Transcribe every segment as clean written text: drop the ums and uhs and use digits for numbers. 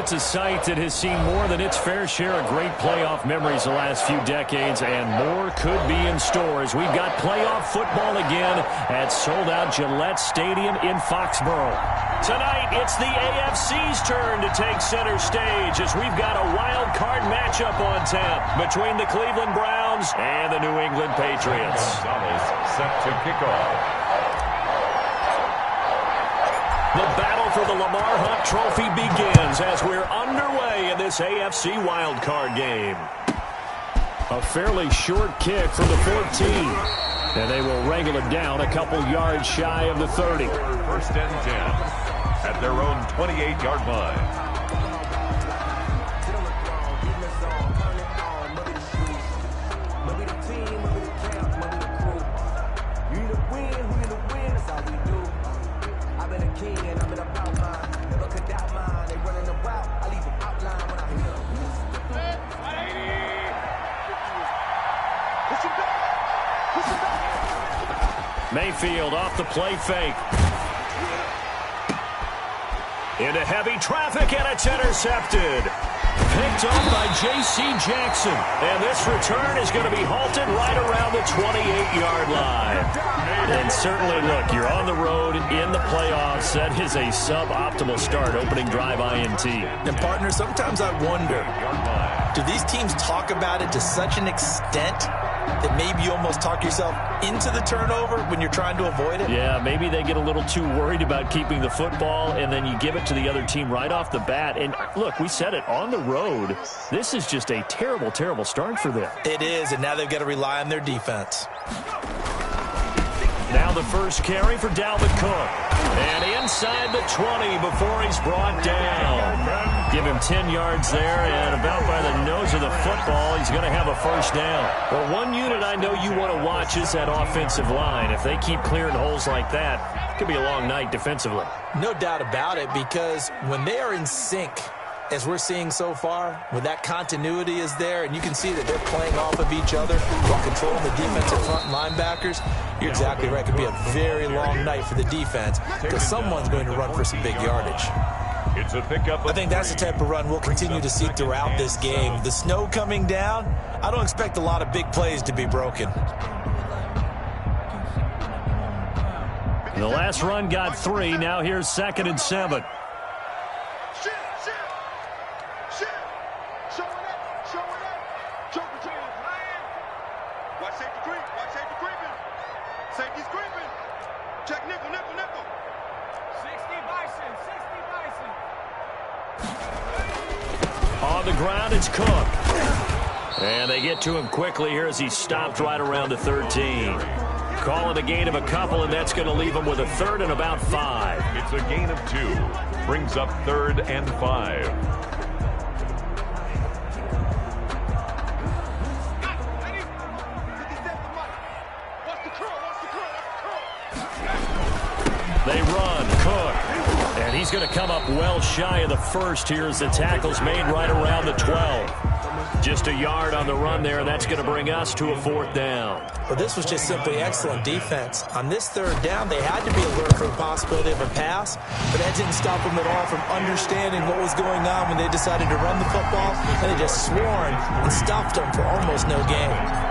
it's a sight that has seen more than its fair share of great playoff memories the last few decades, and more could be in store as we've got playoff football again at sold-out Gillette Stadium in Foxborough. Tonight, it's the AFC's turn to take center stage as we've got a wild card matchup on tap between the Cleveland Browns and the New England Patriots. Gonzalez set to kick off. The battle for the Lamar Hunt Trophy begins as we're underway in this AFC wildcard game. A fairly short kick from the 14. And they will wrangle it down a couple yards shy of the 30. First and 10 at their own 28-yard line. Mayfield off the play fake. Into heavy traffic, and it's intercepted. Picked up by J.C. Jackson. And this return is going to be halted right around the 28-yard line. And certainly, look, you're on the road in the playoffs. That is a suboptimal start, opening drive INT. And, partner, sometimes I wonder, do these teams talk about it to such an extent that maybe you almost talk yourself into the turnover when you're trying to avoid it? Yeah, maybe they get a little too worried about keeping the football, and then you give it to the other team right off the bat. And, look, we said it, on the road, this is just a terrible, terrible start for them. It is, and now they've got to rely on their defense. Now the first carry for Dalvin Cook. And inside the 20 before he's brought down. Give him 10 yards there, and about by the nose of the football, he's going to have a first down. Well, one unit I know you want to watch is that offensive line. If they keep clearing holes like that, it could be a long night defensively. No doubt about it, because when they are in sync, as we're seeing so far, when that continuity is there, and you can see that they're playing off of each other while controlling the defensive front linebackers, you're exactly right. It could be a very long night for the defense because someone's going to run for some big yardage. It's a pickup. I think that's the type of run we'll continue to see throughout this game. The snow coming down, I don't expect a lot of big plays to be broken. The last run got 3. Now here's 2nd and 7. On the ground, it's Cook. And they get to him quickly here as he stopped right around the 13. Calling a gain of a couple, and that's going to leave him with a 3rd and about 5. It's a gain of 2. Brings up 3rd and 5. They run, Cook. And he's going to come up well shy of the first here as the tackle's made right around the 12. Just a yard on the run there, and that's going to bring us to a 4th down. Well, this was just simply excellent defense. On this 3rd down, they had to be alert for the possibility of a pass, but that didn't stop them at all from understanding what was going on when they decided to run the football, and they just swarmed and stopped them for almost no gain.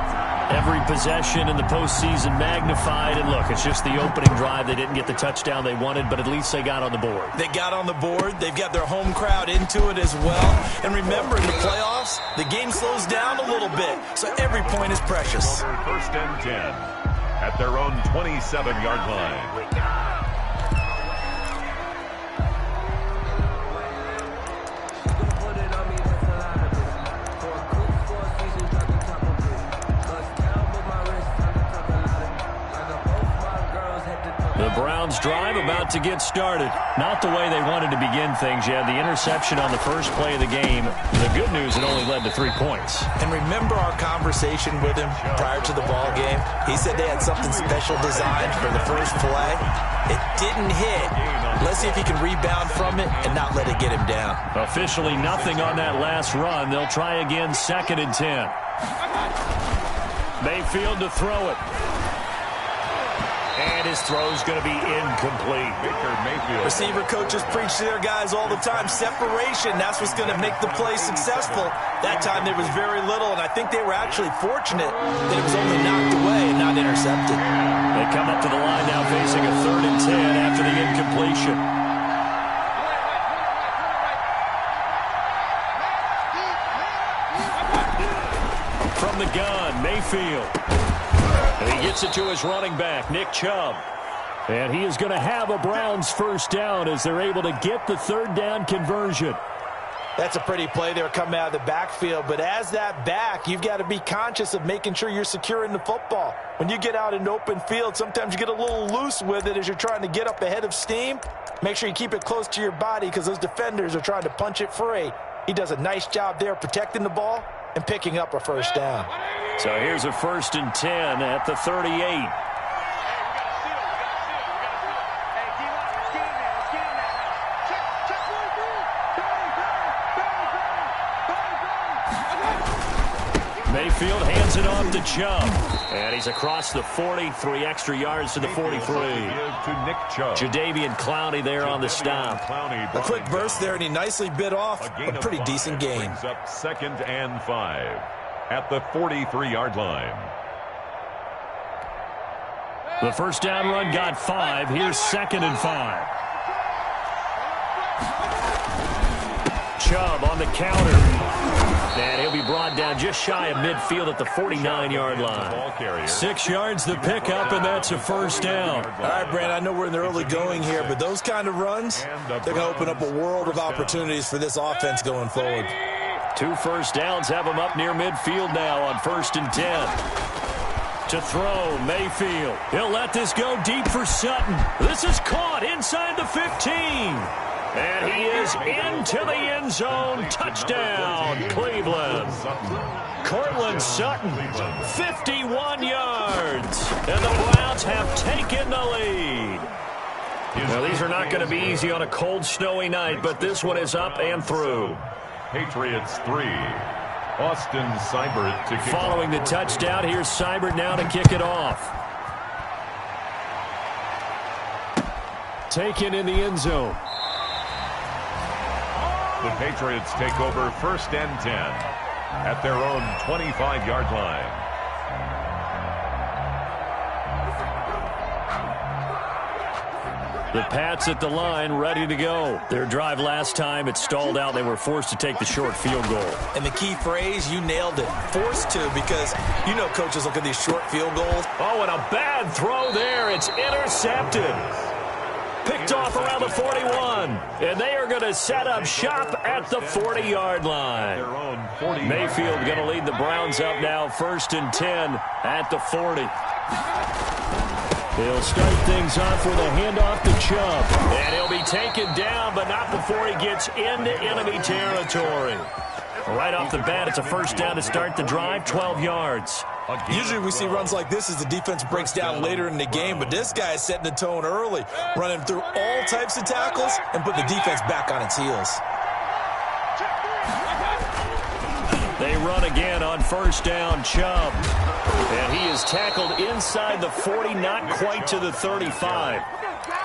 Every possession in the postseason magnified, and look, it's just the opening drive. They didn't get the touchdown they wanted, but at least they got on the board. They got on the board. They've got their home crowd into it as well. And remember, in the playoffs, the game slows down a little bit, so every point is precious. First and 10 at their own 27-yard line. The Browns drive about to get started. Not the way they wanted to begin things. You had the interception on the first play of the game. The good news, it only led to 3 points. And remember our conversation with him prior to the ball game? He said they had something special designed for the first play. It didn't hit. Let's see if he can rebound from it and not let it get him down. Officially nothing on that last run. They'll try again, 2nd and 10. Mayfield to throw it. And his throw's going to be incomplete. Receiver coaches preach to their guys all the time. Separation, that's what's going to make the play successful. That time there was very little, and I think they were actually fortunate that it was only knocked away and not intercepted. They come up to the line now facing a 3rd and 10 after the incompletion. From the gun, Mayfield. And he gets it to his running back, Nick Chubb. And he is going to have a Browns first down as they're able to get the 3rd down conversion. That's a pretty play there coming out of the backfield. But as that back, you've got to be conscious of making sure you're securing the football. When you get out in open field, sometimes you get a little loose with it as you're trying to get up ahead of steam. Make sure you keep it close to your body because those defenders are trying to punch it free. He does a nice job there protecting the ball and picking up a first down. So here's a 1st and 10 at the 38. Mayfield hands it off to Chubb. And he's across the 40, 3 extra yards to the 43. Jadeveon Clowney there on the stop. A quick burst there, and he nicely bit off a pretty decent gain. Brings up 2nd and 5 at the 43-yard line. The first down run got 5. Here's 2nd and 5. Chubb on the counter. And he'll be brought down just shy of midfield at the 49-yard line. 6 yards the pickup, and that's a first down. All right, Brand, I know we're in the early going here, but those kind of runs, they're going to open up a world of opportunities for this offense going forward. 2 first downs have him up near midfield now on 1st and 10. To throw, Mayfield. He'll let this go deep for Sutton. This is caught inside the 15. And he is into the end zone. Touchdown, Cleveland. Cortland Sutton, 51 yards. And the Browns have taken the lead. Now, these are not going to be easy on a cold, snowy night, but this one is up and through. Patriots 3. Austin Seibert to kick Following the touchdown, here's Seibert now to kick it off. Taken in the end zone. The Patriots take over 1st and 10 at their own 25-yard line. The Pats at the line, ready to go. Their drive last time, it stalled out. They were forced to take the short field goal. And the key phrase, you nailed it. Forced to, because you know coaches look at these short field goals. Oh, and a bad throw there. It's intercepted. Picked off around the 41. And they are going to set up shop at the 40-yard line. Mayfield going to lead the Browns up now, 1st and 10 at the 40. He'll start things off with a handoff to Chubb. And he'll be taken down, but not before he gets into enemy territory. Right off the bat, it's a first down to start the drive, 12 yards. Usually we see runs like this as the defense breaks down later in the game, but this guy is setting the tone early, running through all types of tackles and putting the defense back on its heels. They run again on first down, Chubb. And he is tackled inside the 40, not quite to the 35.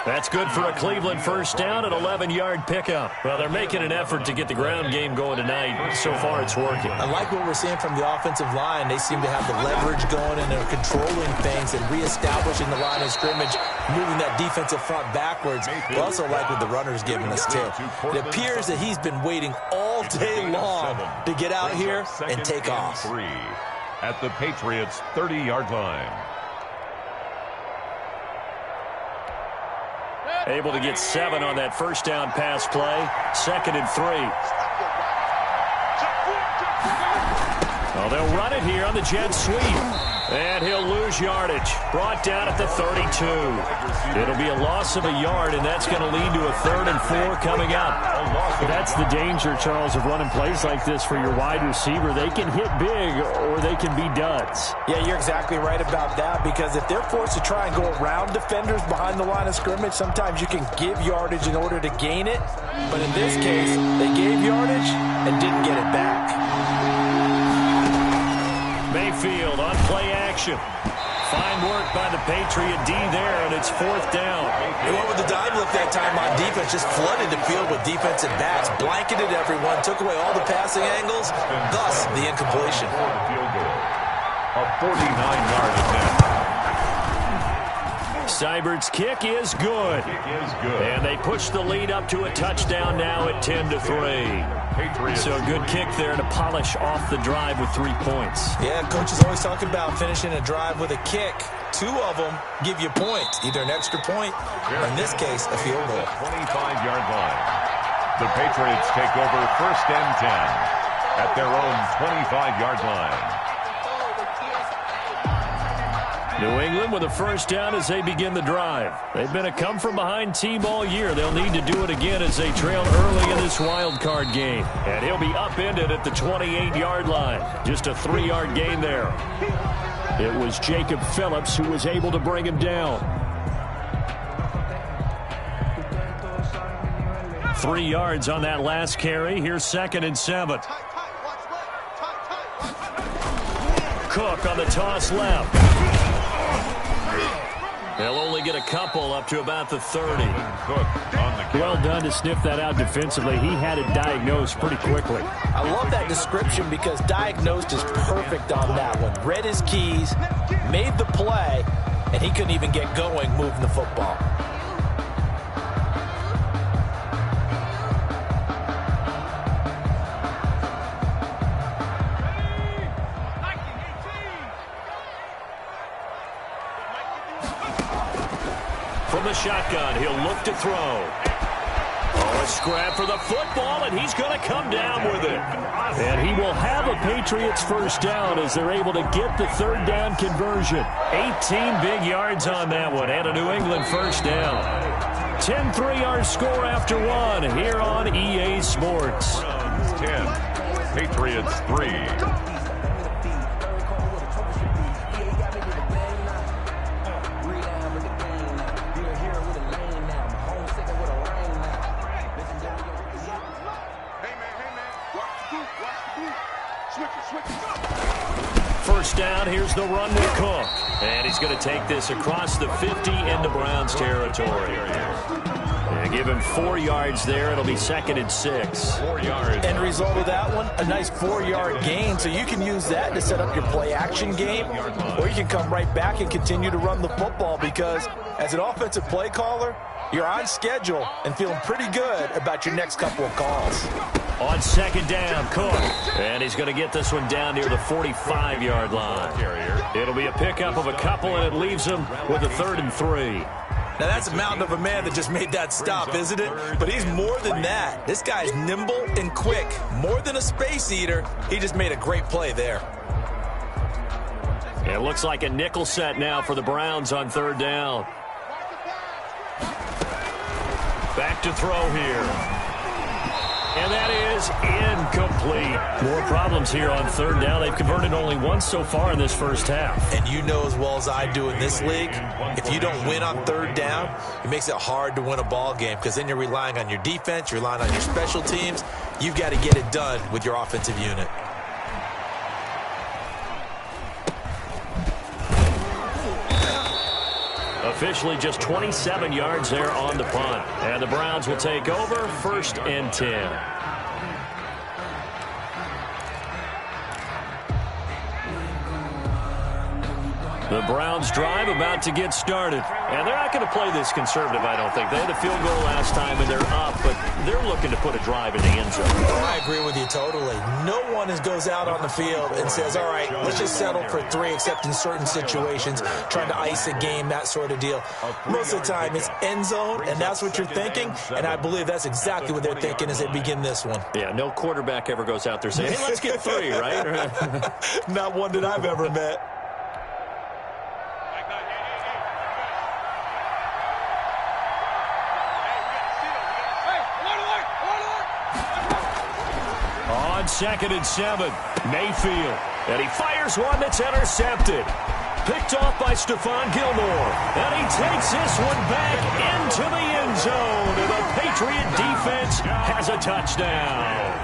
That's good for a Cleveland first down, an 11-yard pickup. Well, they're making an effort to get the ground game going tonight. So far, it's working. I like what we're seeing from the offensive line. They seem to have the leverage going, and they're controlling things and reestablishing the line of scrimmage, moving that defensive front backwards. We also like what the runner's giving us, too. It appears that he's been waiting all day long to get out here and take off. At the Patriots' 30-yard line. Able to get 7 on that first down pass play. 2nd and 3. Oh, they'll run it here on the jet sweep. And he'll lose yardage. Brought down at the 32. It'll be a loss of a yard, and that's going to lead to a 3rd and 4 coming up. That's the danger, Charles, of running plays like this for your wide receiver. They can hit big or they can be duds. Yeah, you're exactly right about that, because if they're forced to try and go around defenders behind the line of scrimmage, sometimes you can give yardage in order to gain it. But in this case, they gave yardage and didn't get it back. Mayfield on play action. Fine work by the Patriot D there, and it's 4th down. They went with the dime look that time on defense, just flooded the field with defensive backs, blanketed everyone, took away all the passing angles, thus the incompletion. A 49-yard attempt. Seibert's kick is good. And they push the lead up to a touchdown now at 10-3. So a good kick there to polish off the drive with 3 points. Yeah, coach is always talking about finishing a drive with a kick. 2 of them give you points, either an extra point or, in this case, a field goal. 25-yard line. The Patriots take over 1st and 10 at their own 25-yard line. New England with a 1st down as they begin the drive. They've been a come-from-behind team all year. They'll need to do it again as they trail early in this wild card game. And he'll be upended at the 28-yard line. Just a 3-yard gain there. It was Jacob Phillips who was able to bring him down. 3 yards on that last carry. Here's 2nd and 7. Cook on the toss left. They'll only get a couple up to about the 30. Well done to sniff that out defensively. He had it diagnosed pretty quickly. I love that description because diagnosed is perfect on that one. Read his keys, made the play, and he couldn't even get going moving the football. From the shotgun, he'll look to throw. Oh, a scrap for the football, and he's going to come down with it. And he will have a Patriots 1st down as they're able to get the 3rd down conversion. 18 big yards on that one, and a New England 1st down. 10-3 our score after 1 here on EA Sports. 10, Patriots 3. First down, here's the run with Cook. And he's going to take this across the 50 into Browns territory. And give him 4 yards there. It'll be 2nd and 6. 4 yards. End result of that one, a nice 4-yard gain. So you can use that to set up your play-action game, or you can come right back and continue to run the football because as an offensive play caller, you're on schedule and feeling pretty good about your next couple of calls. On 2nd down, Cook. And he's going to get this one down near the 45-yard line. It'll be a pickup of a couple, and it leaves him with a 3rd and 3. Now, that's a mountain of a man that just made that stop, isn't it? But he's more than that. This guy's nimble and quick. More than a space eater, he just made a great play there. It looks like a nickel set now for the Browns on 3rd down. Back to throw here. And that is incomplete. More problems here on 3rd down. They've converted only once so far in this 1st half. And you know as well as I do in this league, if you don't win on 3rd down, it makes it hard to win a ball game because then you're relying on your defense, you're relying on your special teams. You've got to get it done with your offensive unit. Officially just 27 yards there on the punt. And the Browns will take over 1st and 10. The Browns drive about to get started. And they're not going to play this conservative, I don't think. They had a field goal last time, and they're up, but they're looking to put a drive in the end zone. Oh, I agree with you totally. No one goes out on the field and says, all right, let's just settle for 3, except in certain situations, trying to ice a game, that sort of deal. Most of the time, it's end zone, and that's what you're thinking, and I believe that's exactly what they're thinking as they begin this one. Yeah, no quarterback ever goes out there saying, hey, let's get 3, right? Not one that I've ever met. On 2nd and 7, Mayfield. And he fires one that's intercepted. Picked off by Stephon Gilmore. And he takes this one back into the end zone. And the Patriot defense has a touchdown.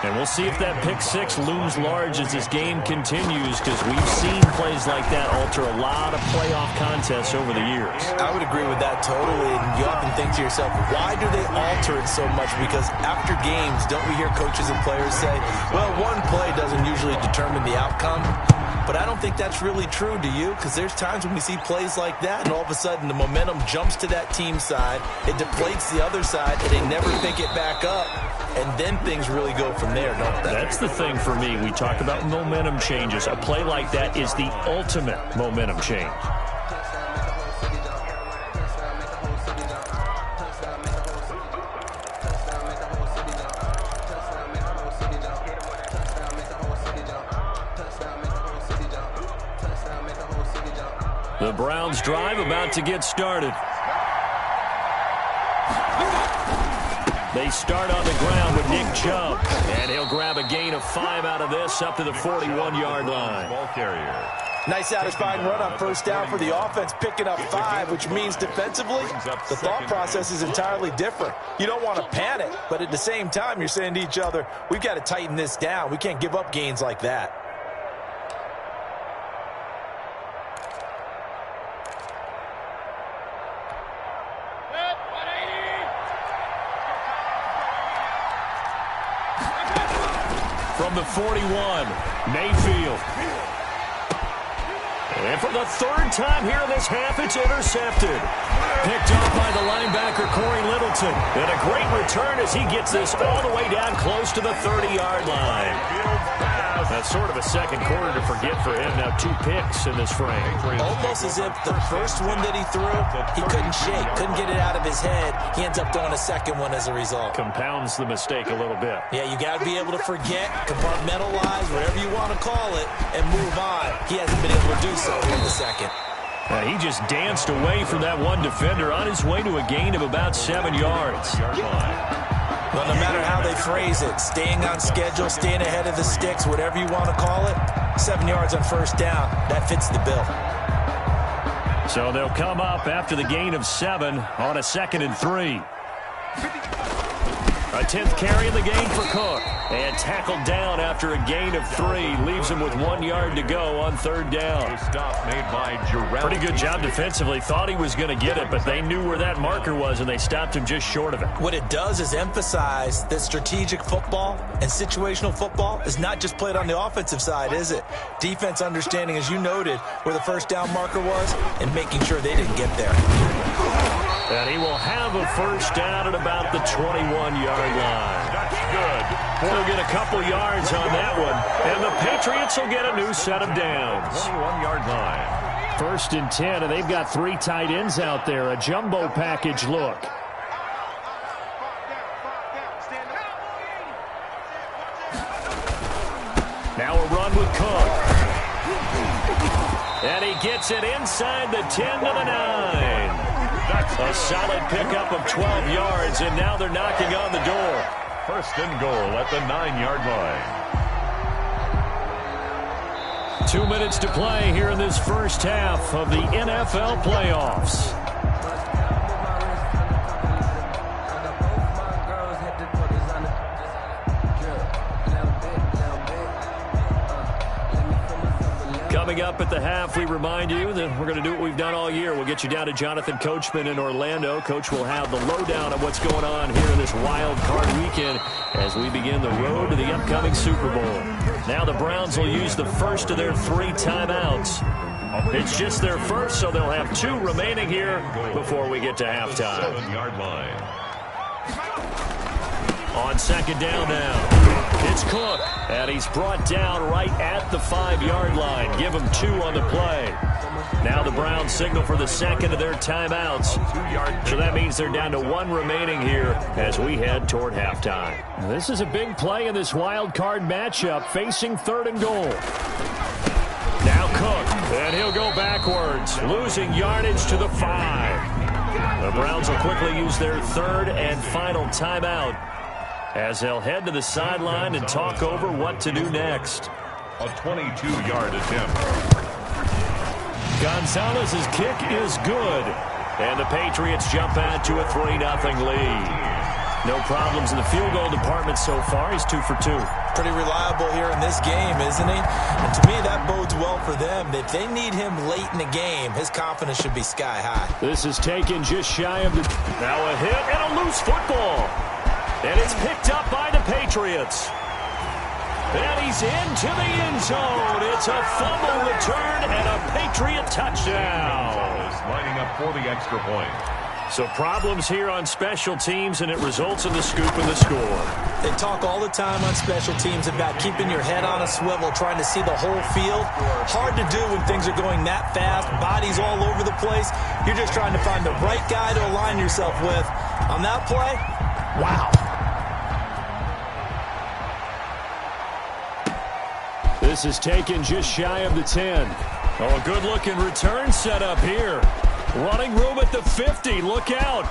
And we'll see if that pick six looms large as this game continues, because we've seen plays like that alter a lot of playoff contests over the years. I would agree with that totally. And you often think to yourself, why do they alter it so much? Because after games, don't we hear coaches and players say, well, one play doesn't usually determine the outcome? But I don't think that's really true, do you? Because there's times when we see plays like that, and all of a sudden the momentum jumps to that team side, it deflates the other side, and they never pick it back up, and then things really go from there, don't they? That's the thing for me. We talk about momentum changes. A play like that is the ultimate momentum change. The Browns drive about to get started. They start on the ground with Nick Chubb, and he'll grab a gain of 5 out of this up to the 41-yard line. Ball carrier. Nice satisfying run on first down for the offense, picking up 5, which means defensively, the thought process is entirely different. You don't want to panic, but at the same time, you're saying to each other, we've got to tighten this down. We can't give up gains like that. From the 41, Mayfield. And for the third time here in this half, it's intercepted. Picked off by the linebacker, Corey Littleton. And a great return as he gets this all the way down close to the 30-yard line. That's sort of a second quarter to forget for him. Now 2 picks in this frame. Almost as if the first one that he threw, he couldn't shake, couldn't get it out of his head. He ends up throwing a second one as a result. Compounds the mistake a little bit. Yeah, you got to be able to forget, compartmentalize, whatever you want to call it, and move on. He hasn't been able to do so here in the second. He just danced away from that one defender on his way to a gain of about 7 yards. Well, no matter how they phrase it, staying on schedule, staying ahead of the sticks, whatever you want to call it, 7 yards on first down, that fits the bill. So they'll come up after the gain of 7 on a 2nd and 3. A 10th carry in the game for Cook. And tackled down after a gain of 3. Leaves him with 1 yard to go on 3rd down. Stop made by Jarrell. Pretty good job defensively. Thought he was going to get it, but they knew where that marker was, and they stopped him just short of it. What it does is emphasize that strategic football and situational football is not just played on the offensive side, is it? Defense understanding, as you noted, where the first down marker was and making sure they didn't get there. And he will have a first down at about the 21-yard line. That's good. He'll get a couple yards on that one. And the Patriots will get a new set of downs. 21-yard line. 1st and 10, and they've got 3 tight ends out there. A jumbo package look. Now a run with Cook. And he gets it inside the 10 to the 9. A solid pickup of 12 yards, and now they're knocking on the door. 1st and goal at the 9-yard line. 2 minutes to play here in this first half of the NFL playoffs. Coming up at the half, we remind you that we're going to do what we've done all year. We'll get you down to Jonathan Coachman in Orlando. Coach will have the lowdown of what's going on here in this wild card weekend as we begin the road to the upcoming Super Bowl. Now the Browns will use the first of their 3 timeouts. It's just their first, so they'll have 2 remaining here before we get to halftime. 7-yard line. On 2nd down now, it's Cook, and he's brought down right at the 5-yard line. Give him 2 on the play. Now the Browns signal for the 2nd of their timeouts. So that means they're down to 1 remaining here as we head toward halftime. This is a big play in this wild card matchup, facing 3rd and goal. Now Cook, and he'll go backwards, losing yardage to the 5. The Browns will quickly use their 3rd and final timeout as they'll head to the sideline and talk over what to do next. A 22-yard attempt. Gonzalez's kick is good, and the Patriots jump out to a 3-0 lead. No problems in the field goal department so far. He's 2 for 2. Pretty reliable here in this game, isn't he? And to me, that bodes well for them. If they need him late in the game, his confidence should be sky high. This is taken just shy of the... Now a hit and a loose football. And it's picked up by the Patriots. And he's into the end zone. It's a fumble return and a Patriot touchdown. Lining up for the extra point. So problems here on special teams, and it results in the scoop and the score. They talk all the time on special teams about keeping your head on a swivel, trying to see the whole field. Hard to do when things are going that fast, bodies all over the place. You're just trying to find the right guy to align yourself with. On that play, wow. This is taken just shy of the 10. Oh, a good-looking return set up here. Running room at the 50. Look out.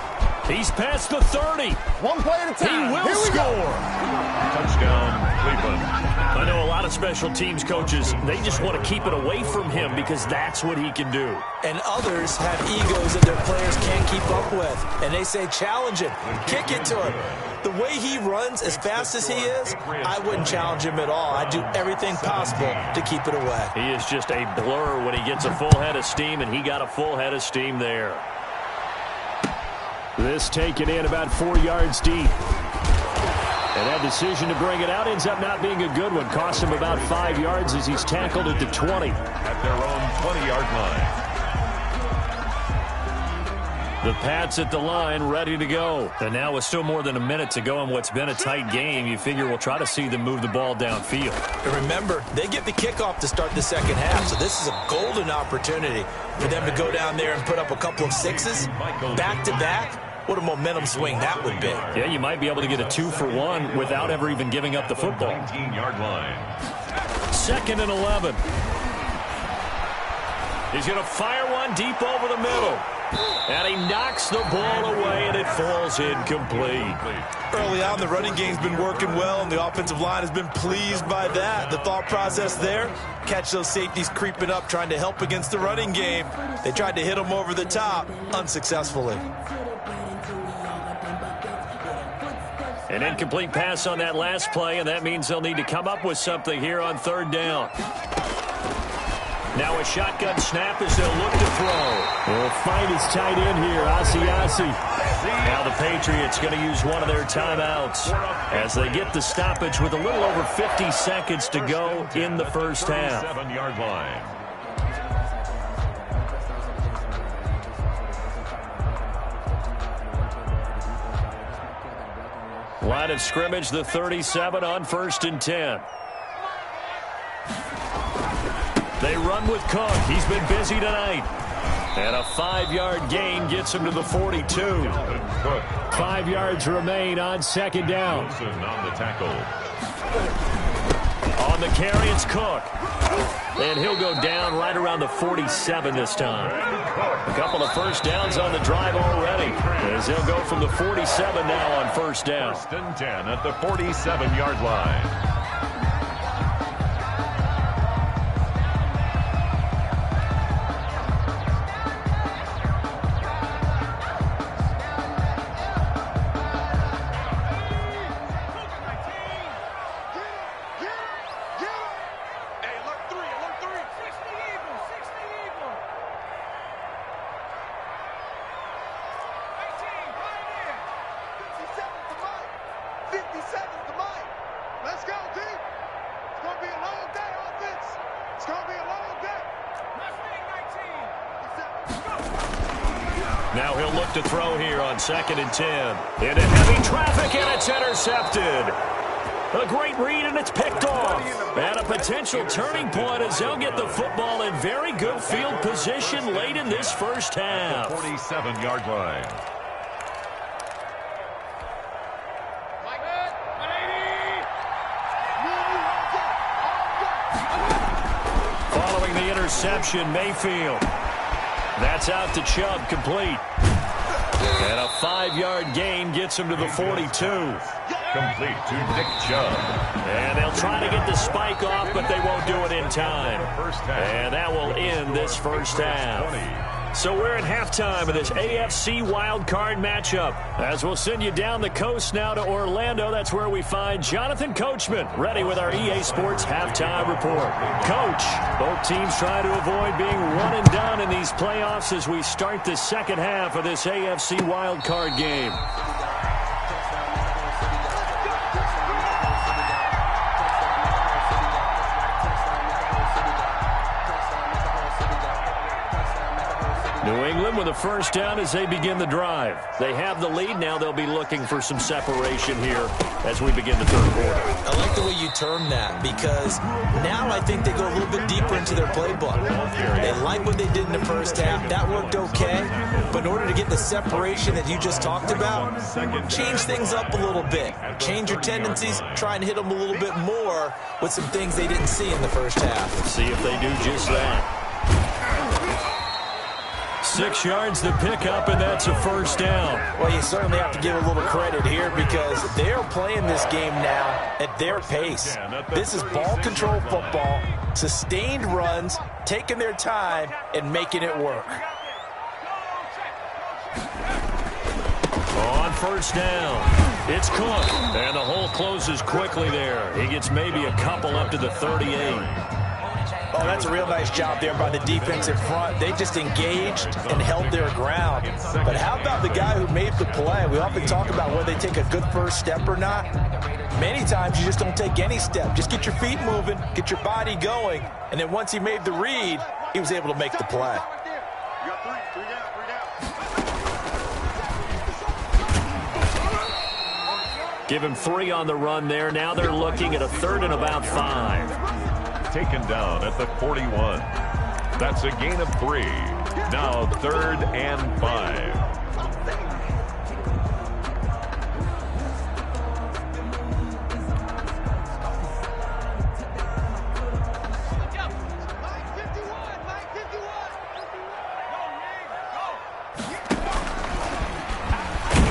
He's past the 30. One play at a time. He will score. Touchdown, Cleveland. I know a lot of special teams coaches, they just want to keep it away from him because that's what he can do. And others have egos that their players can't keep up with. And they say, challenge him. Kick it to him. The way he runs as fast as he is, I wouldn't challenge him at all. I'd do everything possible to keep it away. He is just a blur when he gets a full head of steam, and he got a full head of steam there. This taken in about 4 yards deep. And that decision to bring it out ends up not being a good one. Cost him about 5 yards as he's tackled at the 20. At their own 20-yard line. The Pats at the line, ready to go. And now with still more than a minute to go in what's been a tight game, you figure we'll try to see them move the ball downfield. And remember, they get the kickoff to start the second half, so this is a golden opportunity for them to go down there and put up a couple of sixes back-to-back. What a momentum swing that would be. Yeah, you might be able to get a 2-for-1 without ever even giving up the football. 19-yard line. 2nd and 11. He's going to fire one deep over the middle. And he knocks the ball away, and it falls incomplete. Early on, the running game's been working well, and the offensive line has been pleased by that. The thought process there, catch those safeties creeping up, trying to help against the running game. They tried to hit them over the top, unsuccessfully. An incomplete pass on that last play, and that means they'll need to come up with something here on 3rd down. Now a shotgun snap as they'll look to throw. They'll find his tight end here, Asiasi. Now the Patriots going to use one of their timeouts as they get the stoppage with a little over 50 seconds to go in the first half. 7-yard line. Line of scrimmage, the 37 on 1st and 10. They run with Cook. He's been busy tonight. And a 5-yard gain gets him to the 42. 5 yards remain on 2nd down. Wilson on the tackle. On the carry, it's Cook. And he'll go down right around the 47 this time. A couple of first downs on the drive already, as they'll go from the 47 now on 1st down. 1st and 10 at the 47-yard line. Now he'll look to throw here on 2nd and 10. Into heavy traffic, and it's intercepted. A great read, and it's picked off. And a potential turning point as they'll get the football in very good field position late in this first half. 47-yard line. Following the interception, Mayfield. That's out to Chubb, complete. And a 5-yard gain gets him to the 42. Complete to Nick Chubb. And they'll try to get the spike off, but they won't do it in time. And that will end this first half. So we're at halftime of this AFC wildcard matchup. As we'll send you down the coast now to Orlando, that's where we find Jonathan Coachman, ready with our EA Sports halftime report. Coach, both teams try to avoid being one and done in these playoffs as we start the second half of this AFC wildcard game. New England with a first down as they begin the drive. They have the lead. Now they'll be looking for some separation here as we begin the third quarter. I like the way you term that because now I think they go a little bit deeper into their playbook. They like what they did in the first half. That worked okay. But in order to get the separation that you just talked about, change things up a little bit. Change your tendencies. Try and hit them a little bit more with some things they didn't see in the first half. Let's see if they do just that. 6 yards to pick up, and that's a first down. Well, you certainly have to give a little credit here because they're playing this game now at their pace. This is ball control football, sustained runs, taking their time, and making it work. On first down, it's Cook, and the hole closes quickly there. He gets maybe a couple up to the 38. Oh, that's a real nice job there by the defense in front. They just engaged and held their ground. But how about the guy who made the play? We often talk about whether they take a good first step or not. Many times you just don't take any step. Just get your feet moving, get your body going, and then once he made the read, he was able to make the play. Give him 3 on the run there. Now they're looking at a third and about 5. Taken down at the 41. That's a gain of 3. Now 3rd and 5.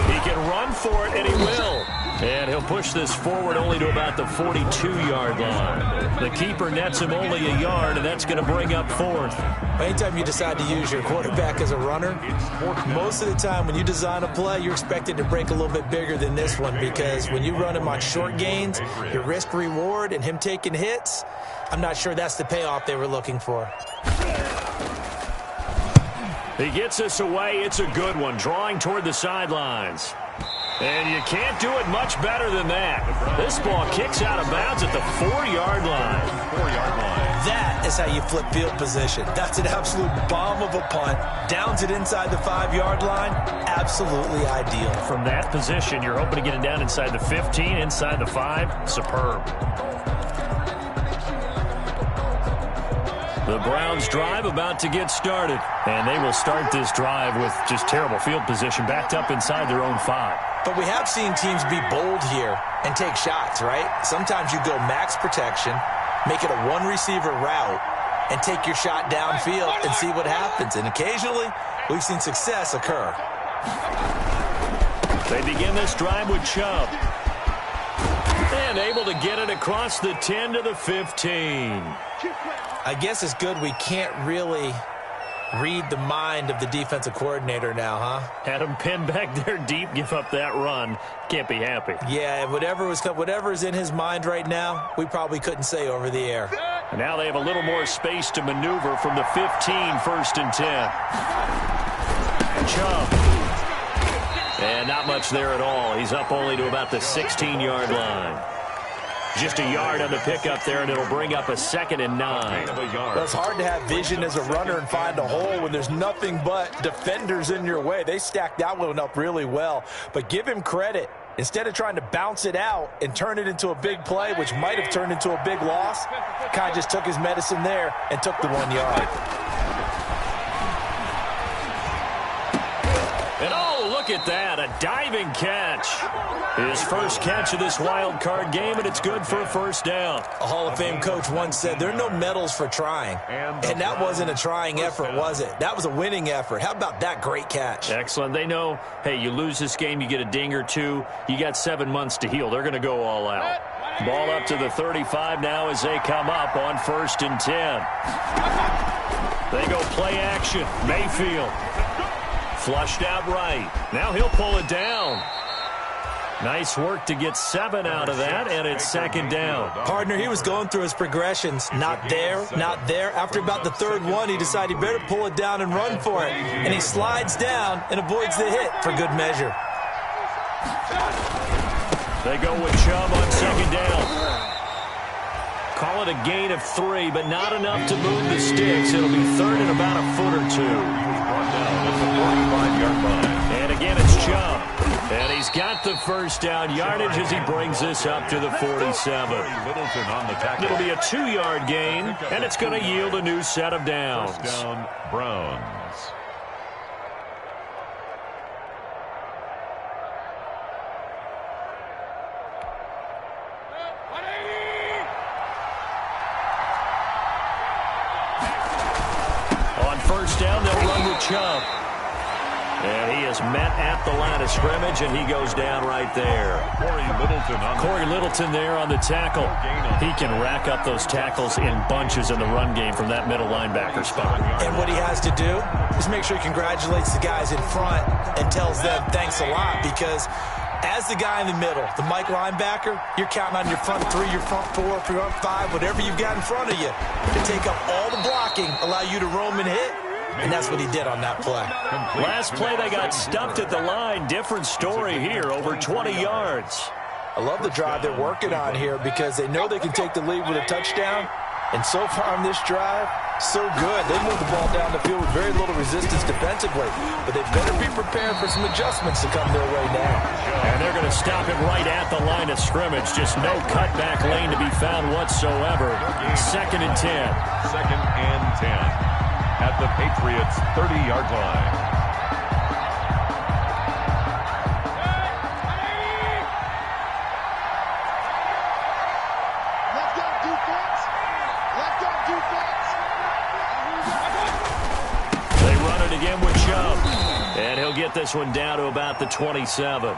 He can run for it, and he will. And he'll push this forward only to about the 42-yard line. The keeper nets him only a yard, and that's going to bring up 4th. Anytime you decide to use your quarterback as a runner, most of the time when you design a play, you're expected to break a little bit bigger than this one because when you run him on short gains, your risk-reward and him taking hits, I'm not sure that's the payoff they were looking for. He gets us away. It's a good one, drawing toward the sidelines. And you can't do it much better than that. This ball kicks out of bounds at the 4-yard line. 4-yard line. That is how you flip field position. That's an absolute bomb of a punt. Downs it inside the 5-yard line. Absolutely ideal. From that position, you're hoping to get it down inside the 15, inside the 5. Superb. The Browns drive about to get started. And they will start this drive with just terrible field position backed up inside their own 5. But we have seen teams be bold here and take shots, right? Sometimes you go max protection, make it a one-receiver route, and take your shot downfield and see what happens. And occasionally, we've seen success occur. They begin this drive with Chubb. And able to get it across the 10 to the 15. I guess it's good we can't really read the mind of the defensive coordinator now, huh? Had him pinned back there deep, give up that run. Can't be happy. Yeah, whatever is in his mind right now, we probably couldn't say over the air. And now they have a little more space to maneuver from the 15, 1st and 10. Chubb. And not much there at all. He's up only to about the 16-yard line. Just a yard on the pickup there, and it'll bring up a 2nd and 9. Well, it's hard to have vision as a runner and find a hole when there's nothing but defenders in your way. They stacked that one up really well. But give him credit. Instead of trying to bounce it out and turn it into a big play, which might have turned into a big loss, kind of just took his medicine there and took the 1 yard. And oh, look at that, a diving catch. His first catch of this wild card game, and it's good for a first down. A Hall of Fame coach once said, there are no medals for trying. And that wasn't a trying effort, was it? That was a winning effort. How about that great catch? Excellent. They know, hey, you lose this game, you get a ding or two. You got 7 months to heal. They're going to go all out. Ball up to the 35 now as they come up on 1st and 10. They go play action. Mayfield. Flushed out right. Now he'll pull it down. Nice work to get 7 out of that, and it's second down. Partner, he was going through his progressions. Not there, not there. After about the third one, he decided he better pull it down and run for it. And he slides down and avoids the hit for good measure. They go with Chubb on second down. Call it a gain of 3, but not enough to move the sticks. It'll be third and about a foot or 2. He was brought down at the 45-yard line. And again, it's Chubb. And he's got the first down yardage as he brings this up to the 47. Littleton on the tackle. It'll be a 2-yard gain, and it's going to yield a new set of downs. First down, Browns. On first down, they'll run with Chubb. And he is met at the line of scrimmage, and he goes down right there. Corey Littleton there on the tackle. He can rack up those tackles in bunches in the run game from that middle linebacker spot. And what he has to do is make sure he congratulates the guys in front and tells them thanks a lot, because as the guy in the middle, the Mike linebacker, you're counting on your front 3, your front 4, your front 5, whatever you've got in front of you to take up all the blocking, allow you to roam and hit. And that's what he did on that play. Last play, they got stuffed at the line. Different story here, over 20 yards. I love the drive they're working on here because they know they can take the lead with a touchdown. And so far on this drive, so good. They moved the ball down the field with very little resistance defensively. But they better be prepared for some adjustments to come their way now. And they're going to stop it right at the line of scrimmage. Just no cutback lane to be found whatsoever. Second and 10. Second and 10. At the Patriots' 30-yard line. Left out defense. Left out defense. They run it again with Chubb. And he'll get this one down to about the 27.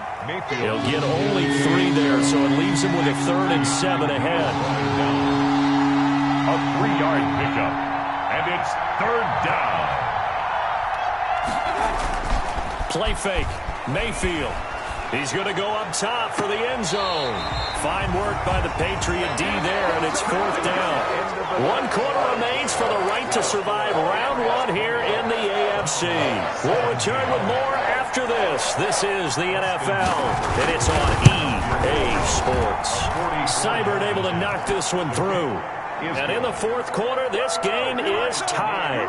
He'll get only 3 there, so it leaves him with a 3rd and 7 ahead. A 3-yard pickup. And it's third down. Play fake. Mayfield. He's going to go up top for the end zone. Fine work by the Patriot D there, and it's 4th down. 1 quarter remains for the right to survive round 1 here in the AFC. We'll return with more after this. This is the NFL, and it's on EA Sports. Seibert able to knock this one through. And in the 4th quarter, this game is tied.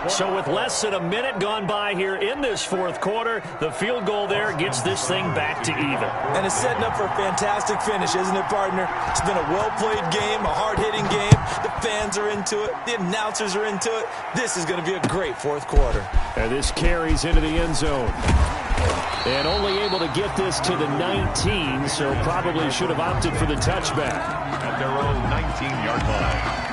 So with less than a minute gone by here in this 4th quarter, the field goal there gets this thing back to even. And it's setting up for a fantastic finish, isn't it, partner? It's been a well-played game, a hard-hitting game. The fans are into it. The announcers are into it. This is going to be a great 4th quarter. And this carries into the end zone. And only able to get this to the 19, so probably should have opted for the touchback. At their own 19-yard line.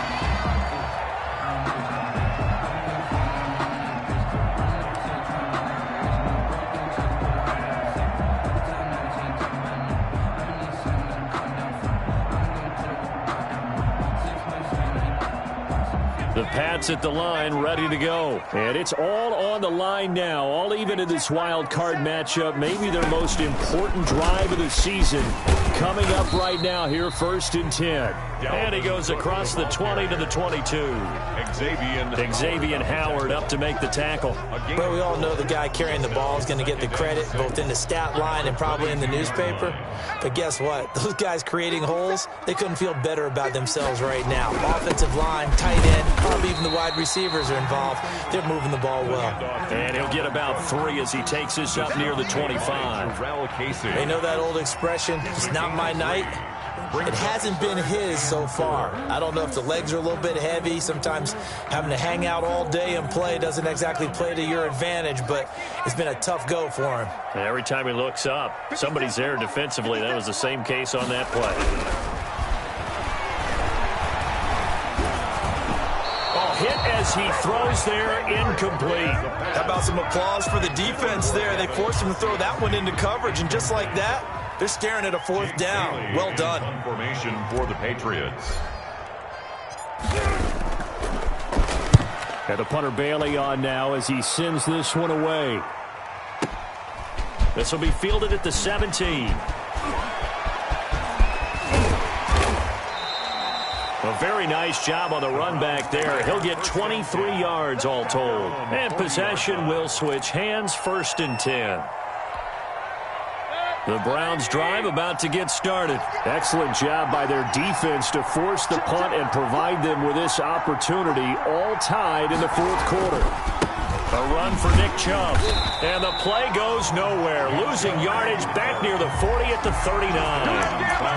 The Pats at the line, ready to go. And it's all on the line now, all even in this wild card matchup. Maybe their most important drive of the season coming up right now here, 1st and 10. And he goes across the 20 to the 22. Xavier Howard up to make the tackle. Well, we all know the guy carrying the ball is going to get the credit, both in the stat line and probably in the newspaper. But guess what? Those guys creating holes, they couldn't feel better about themselves right now. Offensive line, tight end, probably even the wide receivers are involved. They're moving the ball well. And he'll get about 3 as he takes this up near the 25. They know that old expression, it's not my night. It hasn't been his so far. I don't know if the legs are a little bit heavy. Sometimes having to hang out all day and play doesn't exactly play to your advantage, but it's been a tough go for him. Every time he looks up, somebody's there defensively. That was the same case on that play. Hit as he throws there, incomplete. How about some applause for the defense there? They forced him to throw that one into coverage, and just like that, they're staring at a 4th down. Well done. Formation for the Patriots. And the punter Bailey on now as he sends this one away. This will be fielded at the 17. A very nice job on the run back there. He'll get 23 yards all told. And possession will switch hands, 1st and 10. The Browns drive about to get started. Excellent job by their defense to force the punt and provide them with this opportunity, all tied in the 4th quarter. A run for Nick Chubb. And the play goes nowhere. Losing yardage back near the 40 at the 39.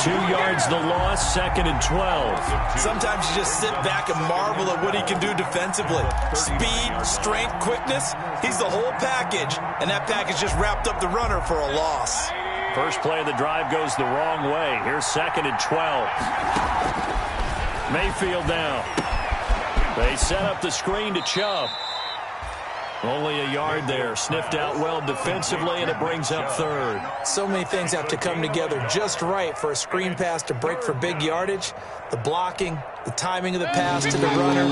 2 yards the loss, 2nd and 12. Sometimes you just sit back and marvel at what he can do defensively. Speed, strength, quickness. He's the whole package. And that package just wrapped up the runner for a loss. First play of the drive goes the wrong way. Here's 2nd and 12. Mayfield now. They set up the screen to Chubb. Only a yard there. Sniffed out well defensively, and it brings up 3rd. So many things have to come together just right for a screen pass to break for big yardage. The blocking, the timing of the pass to the runner,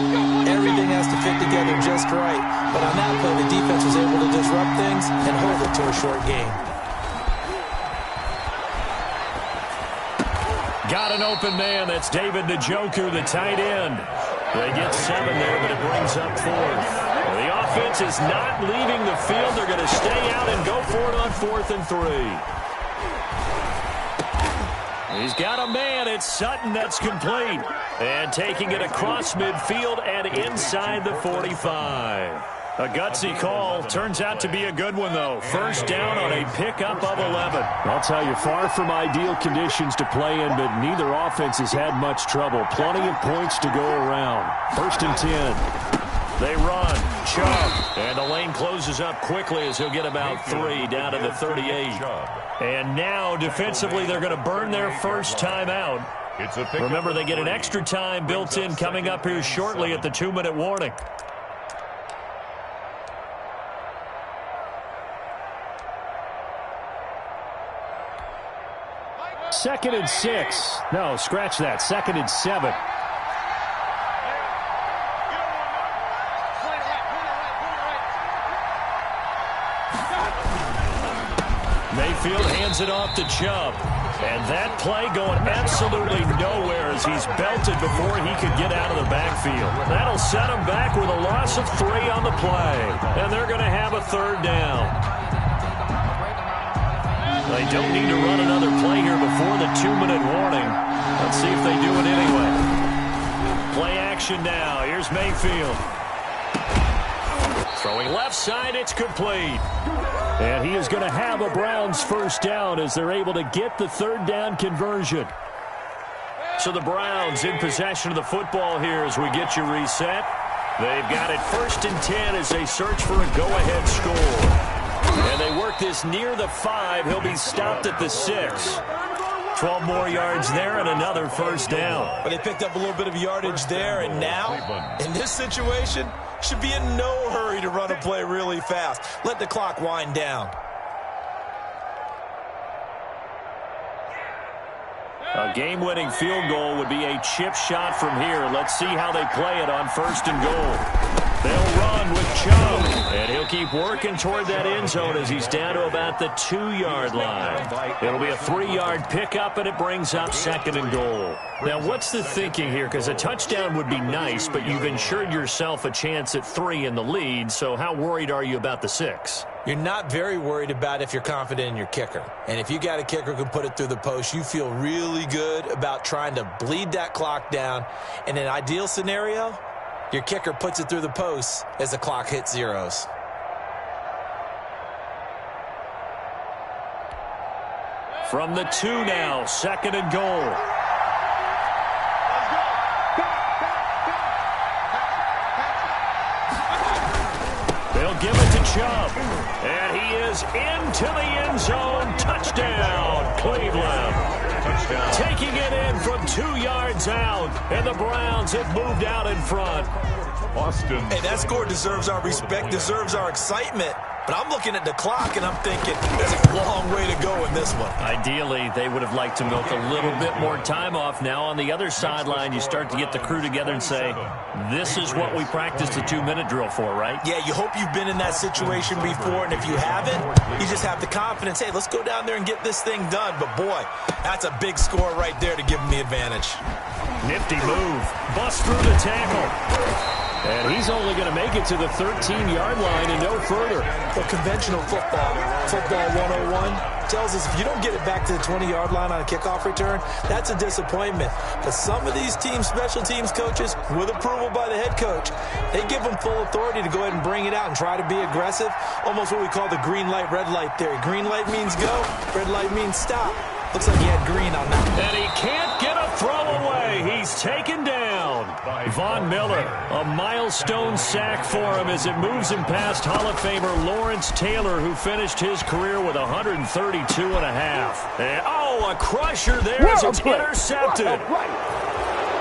everything has to fit together just right. But on that play, the defense was able to disrupt things and hold it to a short game. Got an open man. That's David Njoku, the tight end. They get 7 there, but it brings up 4th. The offense is not leaving the field. They're going to stay out and go for it on 4th and 3. He's got a man. It's Sutton. That's complete. And taking it across midfield and inside the 45. A gutsy call. Turns out to be a good one, though. First down on a pickup of 11. I'll tell you, far from ideal conditions to play in, but neither offense has had much trouble. Plenty of points to go around. 1st and 10. They run. Chubb. And the lane closes up quickly as he'll get about 3 down to the 38. And now, defensively, they're going to burn their first time out. Remember, they get an extra time built in coming up here shortly at the 2-minute warning. Second and 6. No, scratch that. 2nd and 7. Mayfield hands it off to Chubb. And that play going absolutely nowhere as he's belted before he could get out of the backfield. That'll set him back with a loss of 3 on the play. And they're going to have a 3rd down. They don't need to run another play here before the 2-minute warning. Let's see if they do it anyway. Play action now. Here's Mayfield. Throwing left side, it's complete. And he is going to have a Browns first down as they're able to get the 3rd down conversion. So the Browns in possession of the football here as we get you reset. They've got it 1st and 10 as they search for a go-ahead score. And they work this near the 5. He'll be stopped at the 6. 12 more yards there and another first down. But they picked up a little bit of yardage there, and now, in this situation, should be in no hurry to run a play really fast. Let the clock wind down. A game-winning field goal would be a chip shot from here. Let's see how they play it on 1st and goal. They'll run with Chubb, and he'll keep working toward that end zone as he's down to about the 2-yard line. It'll be a 3-yard pickup, and it brings up 2nd and goal. Now, what's the thinking here? Because a touchdown would be nice, but you've ensured yourself a chance at 3 in the lead, so how worried are you about the 6? You're not very worried about if you're confident in your kicker. And if you got a kicker who can put it through the post, you feel really good about trying to bleed that clock down. In an ideal scenario, your kicker puts it through the post as the clock hits zeros. From the 2 now, 2nd and goal. They'll give it to Chubb. And he is into the end zone. Touchdown, Cleveland. Touchdown. Taking it in from 2 yards out. And the Browns have moved out in front. Boston. Hey, that score deserves our respect, deserves our excitement. But I'm looking at the clock, and I'm thinking there's a long way to go in this one. Ideally, they would have liked to milk a little bit more time off. Now on the other sideline, you start to get the crew together and say, this is what we practiced the 2-minute drill for, right? Yeah, you hope you've been in that situation before, and if you haven't, you just have the confidence, hey, let's go down there and get this thing done. But, boy, that's a big score right there to give them the advantage. Nifty move. Bust through the tackle. And he's only going to make it to the 13-yard line and no further. Well, conventional football 101, tells us if you don't get it back to the 20-yard line on a kickoff return, that's a disappointment. But some of these teams, special teams coaches, with approval by the head coach, they give them full authority to go ahead and bring it out and try to be aggressive. Almost what we call the green light, red light theory. Green light means go, red light means stop. Looks like he had green on that. And he can't get a throw away. He's taken down. Von Miller, a milestone sack for him as it moves him past Hall of Famer Lawrence Taylor, who finished his career with 132 and a half. And, a crusher there as it's intercepted.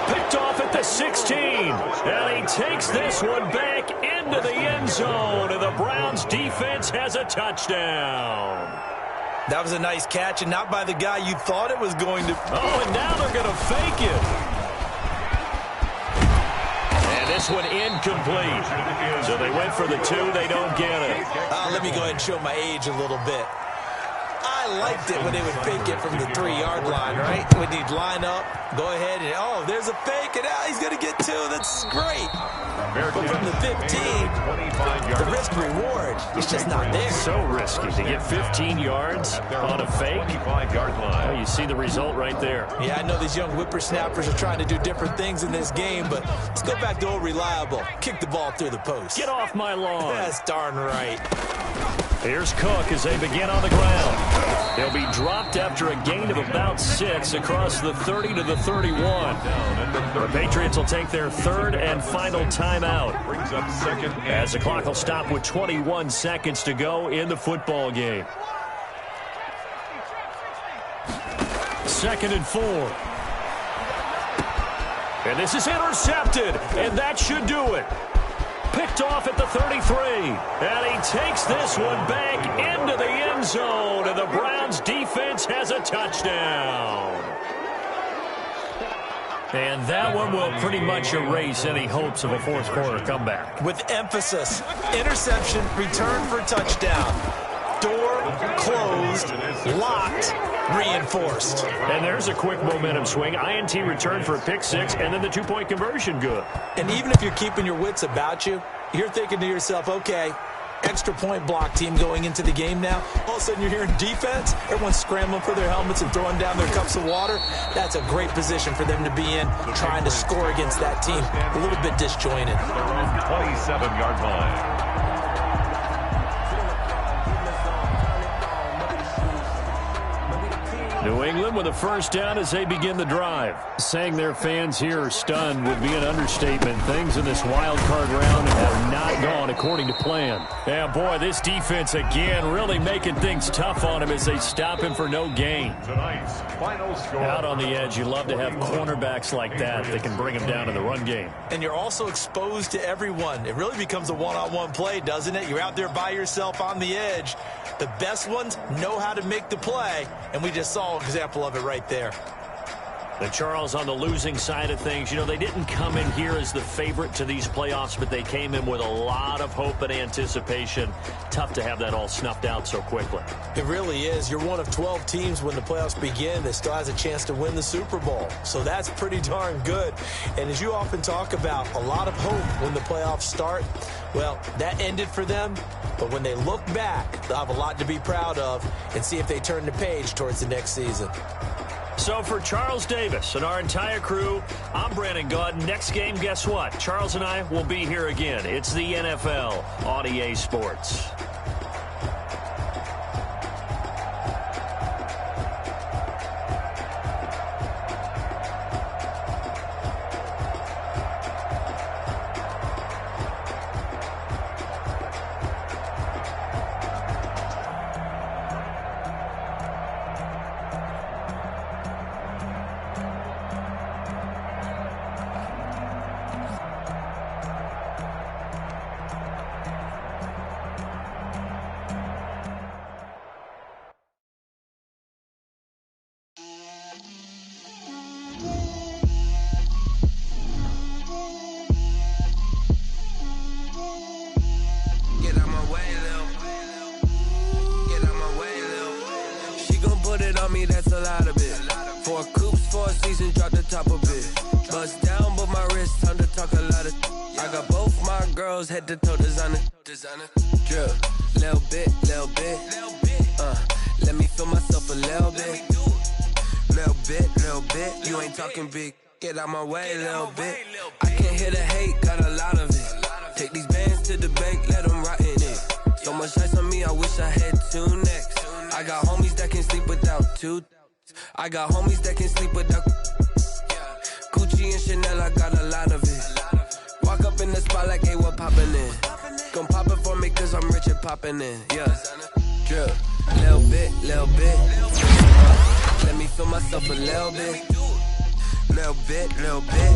Picked off at the 16. And he takes this one back into the end zone, and the Browns defense has a touchdown. That was a nice catch, and not by the guy you thought it was going to. Oh, and now they're going to fake it. And this one incomplete. So they went for the 2. They don't get it. Let me go ahead and show my age a little bit. I liked it when they would fake it from the 3-yard line, right? When he'd line up, go ahead, and there's a fake, and now he's going to get 2. That's great. But from the 15, the risk-reward is just not there. So risky to get 15 yards on a fake. Well, you see the result right there. Yeah, I know these young whippersnappers are trying to do different things in this game, but let's go back to old reliable. Kick the ball through the post. Get off my lawn. That's darn right. Here's Cook as they begin on the ground. They'll be dropped after a gain of about 6 across the 30 to the 31. The Patriots will take their third and final timeout as the clock will stop with 21 seconds to go in the football game. 2nd and 4. And this is intercepted, and that should do it. Picked off at the 33, and he takes this one back into the end zone, and the Browns defense has a touchdown. And that one will pretty much erase any hopes of a fourth quarter comeback. With emphasis, interception, return for touchdown. Door closed, locked, reinforced. And there's a quick momentum swing. INT return for a pick 6, and then the 2-point conversion good. And even if you're keeping your wits about you, you're thinking to yourself, okay, extra point block team going into the game now. All of a sudden you're hearing defense. Everyone's scrambling for their helmets and throwing down their cups of water. That's a great position for them to be in, trying to score against that team. A little bit disjointed. 27-yard line. New England with a first down as they begin the drive. Saying their fans here are stunned would be an understatement. Things in this wild card round have not gone according to plan. Yeah, boy, this defense again really making things tough on him as they stop him for no gain. Tonight's final score. Out on the edge, you love to have cornerbacks like that can bring him down in the run game. And you're also exposed to everyone. It really becomes a one-on-one play, doesn't it? You're out there by yourself on the edge. The best ones know how to make the play, and we just saw an example of it right there. The Charles on the losing side of things, they didn't come in here as the favorite to these playoffs, but they came in with a lot of hope and anticipation. Tough to have that all snuffed out so quickly. It really is. You're one of 12 teams when the playoffs begin that still has a chance to win the Super Bowl. So that's pretty darn good. And as you often talk about, a lot of hope when the playoffs start. Well, that ended for them. But when they look back, they'll have a lot to be proud of and see if they turn the page towards the next season. So for Charles Davis and our entire crew, I'm Brandon Gaudin. Next game, guess what? Charles and I will be here again. It's the NFL on EA Sports. girls head to toe designer. Drip, little bit. Let me feel myself a little bit. Little bit. You ain't talking big. Get out my way, little bit. I can't hear the hate, got a lot of it. Take these bands to the bank, let them rot in it. So much ice on me, I wish I had two necks. I got homies that can sleep without two. I got homies that can sleep without Gucci and Chanel, I got a lot of it. Walk up in the spot like, hey, what poppin' in? Gon' pop it for me cause I'm rich and poppin' in, yeah. Drip, little bit. Let me feel myself a little bit. Little bit.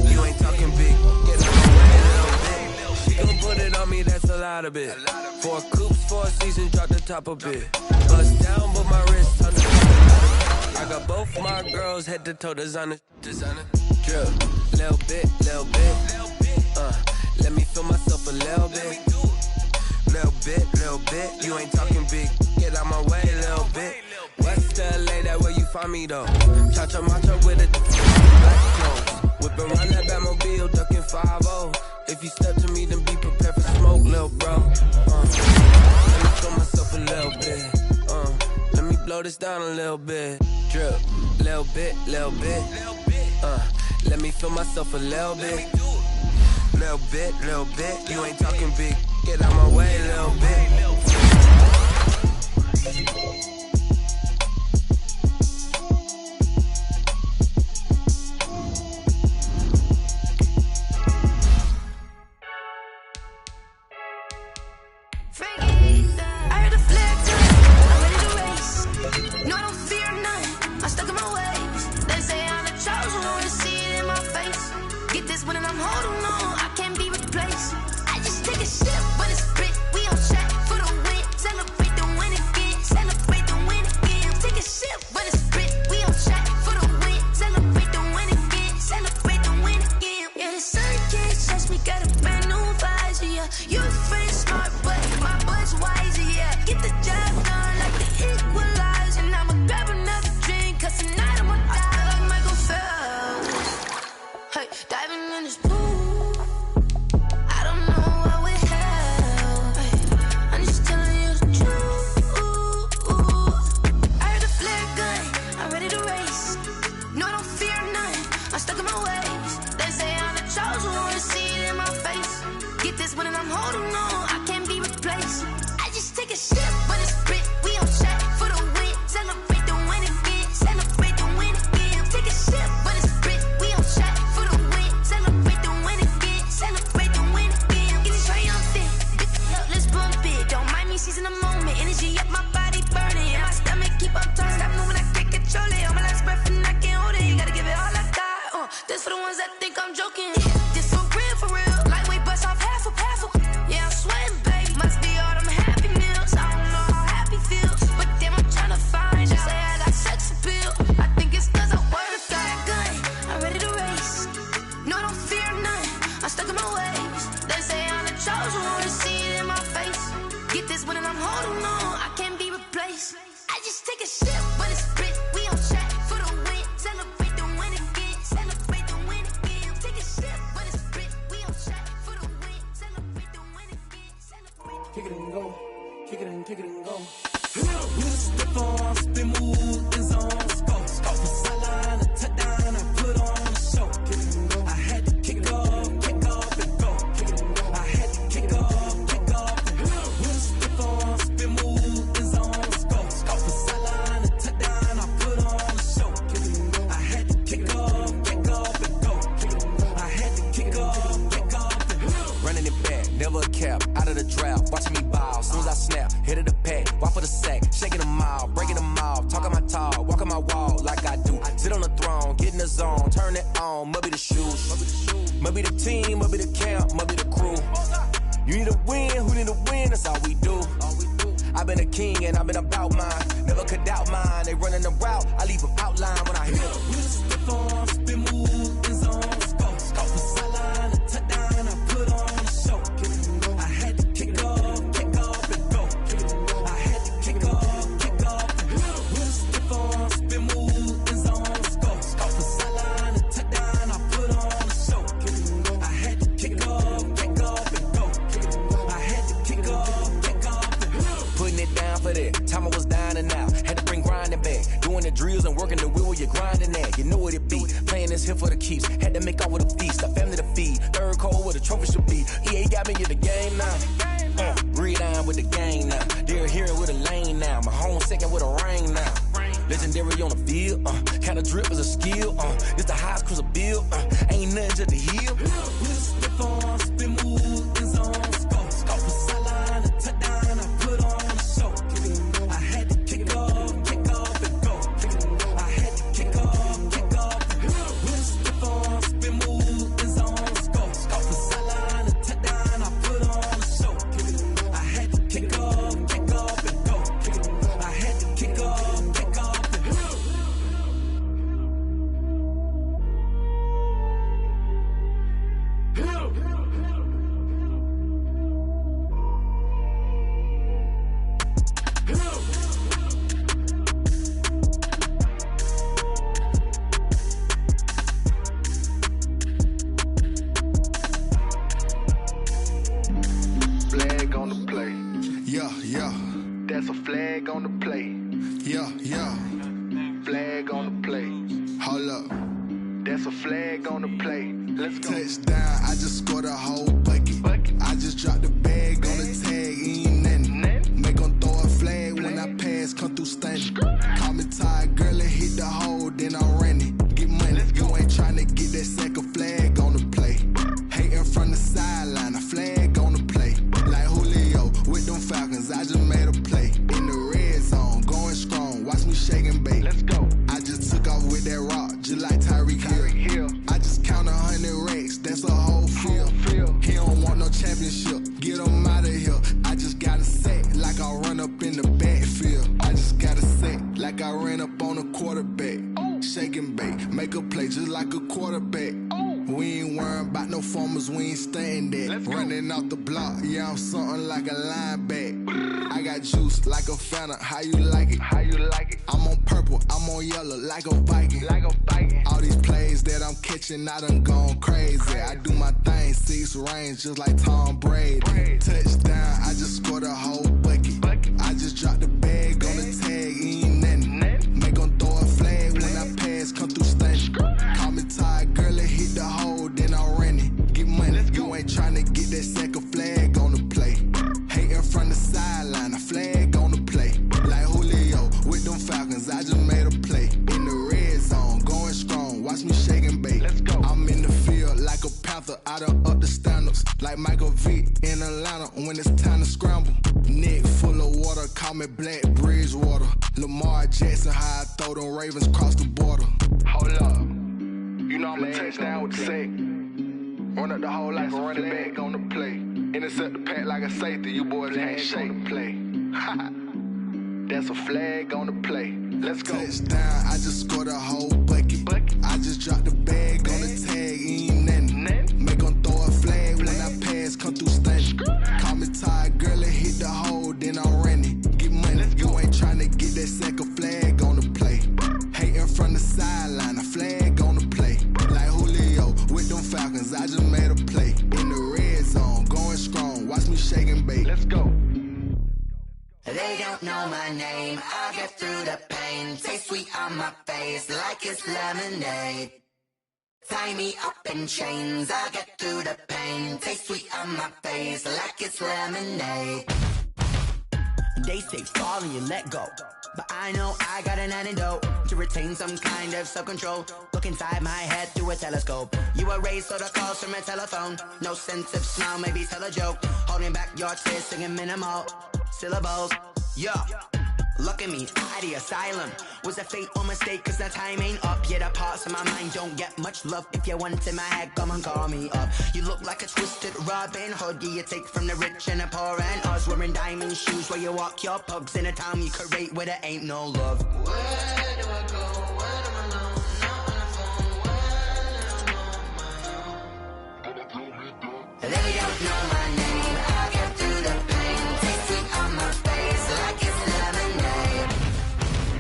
You ain't talking big. Get out my way, little bit. She gon' put it on me, that's a lot of it. 4 coops, 4 seasons, drop the top a bit. Bust down, but my wrist on the I got both my girls head to toe designer. Drip, little bit. Let me feel myself a little bit. Little bit. You ain't talking big. Get out my way, little bit. West LA, that where you find me though. Cha-cha matcha with a black clothes. Whipping around that Batmobile, ducking 5-0. If you step to me, then be prepared for smoke, little bro. Let me feel myself a little bit. Let me blow this down a little bit. Drip, little bit. Let me feel myself a little bit. Little bit. You ain't talking big. Get out my way, little bit. time I was down and out. Had to bring grinding back. Doing the drills and working the wheel where you're grinding at. You know what it be. Playing this here for the keeps. Had to make off with a feast. A family to feed. Third cold where the trophy should be. EA got me in the game now. Read on with the game now. They're here with a lane now. My home second with a ring now. Legendary on the field. Kinda drip is a skill. It's the highest cruiser bill. Ain't nothing just the hill. Spin move in zone. Scope for sideline. Touchdown. I put on a show. I had to kick off and go. I had to kick off and go. Spin move in zone. Scope for sideline. Touchdown. I put on a show. I had to kick off and go. I had to kick off and go. Flag on the play. Yeah. That's a flag on the play. Yeah. Flag on the play. Hold up. That's a flag on the play. Let's go. Touchdown, I just scored a whole bucket. I just dropped the bag on the tag, ain't nothing. Make 'em throw a flag when I pass, come through stunning. Call me tired, girl, and hit the hole, then I'm running. Get money, you ain't tryna get that second flag on the play. Hating from the sideline, a flag on the play. Like Julio with them Falcons, I just made a play. In the red zone, going strong, watch me shake and bake. Let's go. I just took off with that rock, just like Tyreek Hill. I just count 100 racks, that's a whole field. He don't want no championship, get him out of here. I just gotta say, like I run up in the backfield. I just gotta say, like I ran up on a quarterback. Shake and bake, make a play just like a quarterback. We ain't worrying about no formers, we ain't staying there. Running off the block, yeah, I'm something like a linebacker. I got juice like a Fanta, how you like it? I'm on purple, I'm on yellow, like a Viking. All these plays that I'm catching, I done gone crazy. I do my thing, 6 range, just like Tom Brady. Touchdown, I just scored a whole bucket. I just dropped the bag on the tag, ain't nothing. Make 'em throw a flag when I pass, come through stunning. Call me tired, girl, and hit the hole, then I'm running. Get money, you ain't tryna get that second flag on the play. Hating from the sideline, a flag on the play. Like Julio with them Falcons, I just made a play. In the red zone, going strong, watch me shake and bake. Let's go. I'm in the field like a panther, I done up the standards. Like Michael Vick in Atlanta when it's time to scramble. Neck full of water, call me Black Bridgewater. Lamar Jackson, how I throw them Ravens cross the border. Hold up. You know I'm a touchdown with the sack. Run up the whole like a running back on the play. Intercept the pack like a safety, you boys ain't shake the play. That's a flag on the play. Let's go. Touchdown, I just scored a whole bucket. I just dropped the bag on the tag, ain't nothing. Make 'em throw a flag when I pass, come through stunning. Call me tired, girl, and hit the hole, then I'm running. Get money, you ain't tryna get that second flag on the play. Hating from the sideline, a flag on the play. Like Julio with them Falcons, I just made a play. In the red zone, going strong, watch me shake and bake. Let's go. They don't know my name, I get through the pain. Taste sweet on my face like it's lemonade. Tie me up in chains, I get through the pain. Taste sweet on my face like it's lemonade. They say fall and you let go, but I know I got an antidote to retain some kind of self-control. Look inside my head through a telescope. You erase all the calls from a telephone. No sense of smile, maybe tell a joke. Holding back your tears, singing minimal syllables. Yo, look at me, out of the asylum. Was a fate or mistake, cause the time ain't up. Yet the parts of my mind don't get much love. If you want in my head, come and call me up. You look like a twisted Robin Hood. Yeah, you take from the rich and the poor and us. Wearing diamond shoes where you walk your pugs in a town you create where there ain't no love. Where do I go? When I'm alone, not on the phone. When I'm on my own. They don't know my name, I get through the pain. Taste sweet on my face like it's lemonade.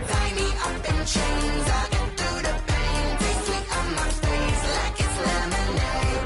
Tie me up in chains, I get through the pain. Taste sweet on my face like it's lemonade.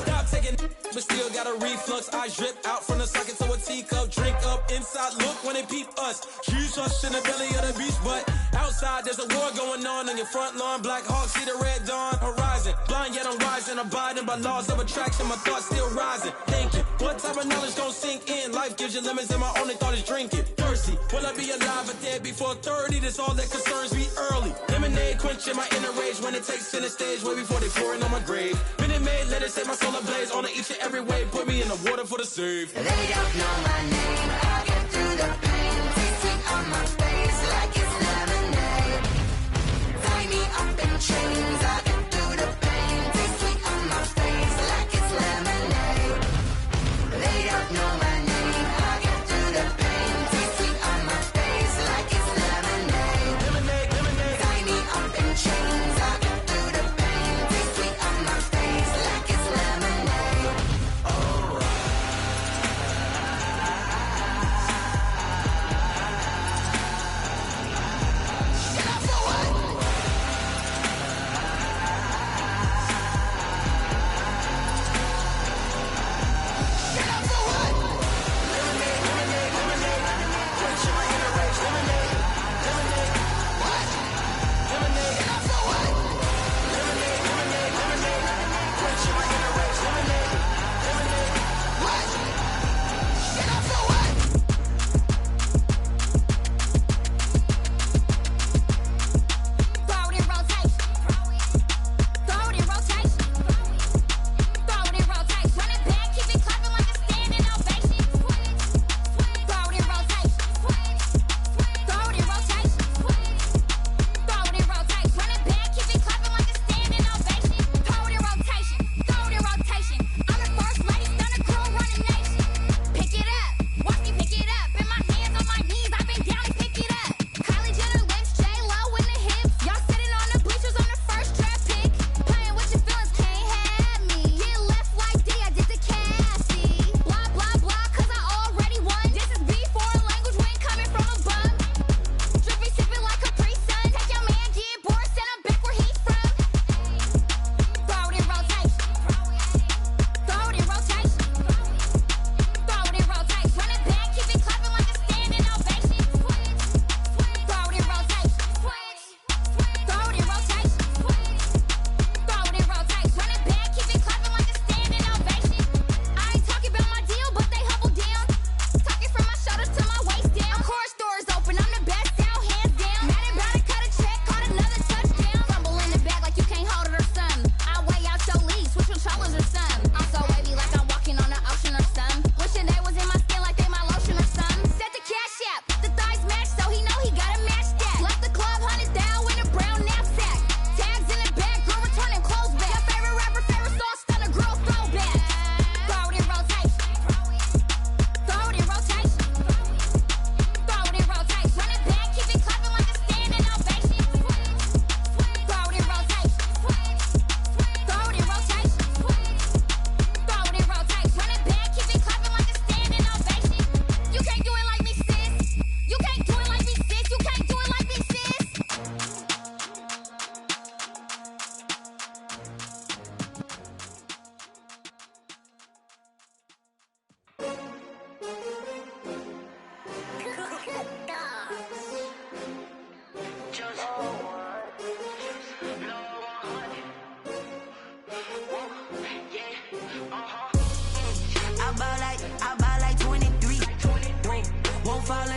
Stop taking but still got a reflux. I drip out from the socket to a teacup. Drink up inside look when they peep us. Choose us in the belly of the beast, but outside there's a war going on your front lawn. Black Hawk, see the red dawn horizon. Blind yet I'm rising, abiding by laws of attraction. My thoughts still rising, thinking, what type of knowledge gon' sink in? Life gives you limits and my only thought is drinking. Thirsty, will I be alive or dead before 30? That's all that concerns me early. Lemonade quenching my inner rage when it takes center stage way before they pouring on my grave. Minute Maid, let it set my soul ablaze on each and every way. Put me in the water for the save. They don't know my name. I get through the pain. Taste sweet on my face like it's lemonade. Tie me up in chains. I get through the pain. Taste sweet on my face like it's lemonade. They don't know my name. I get through the pain. Taste sweet on my face like it's lemonade. Lemonade, lemonade. Tie me up in chains. I get through the pain. Taste sweet on my face like it's lemonade. Oh.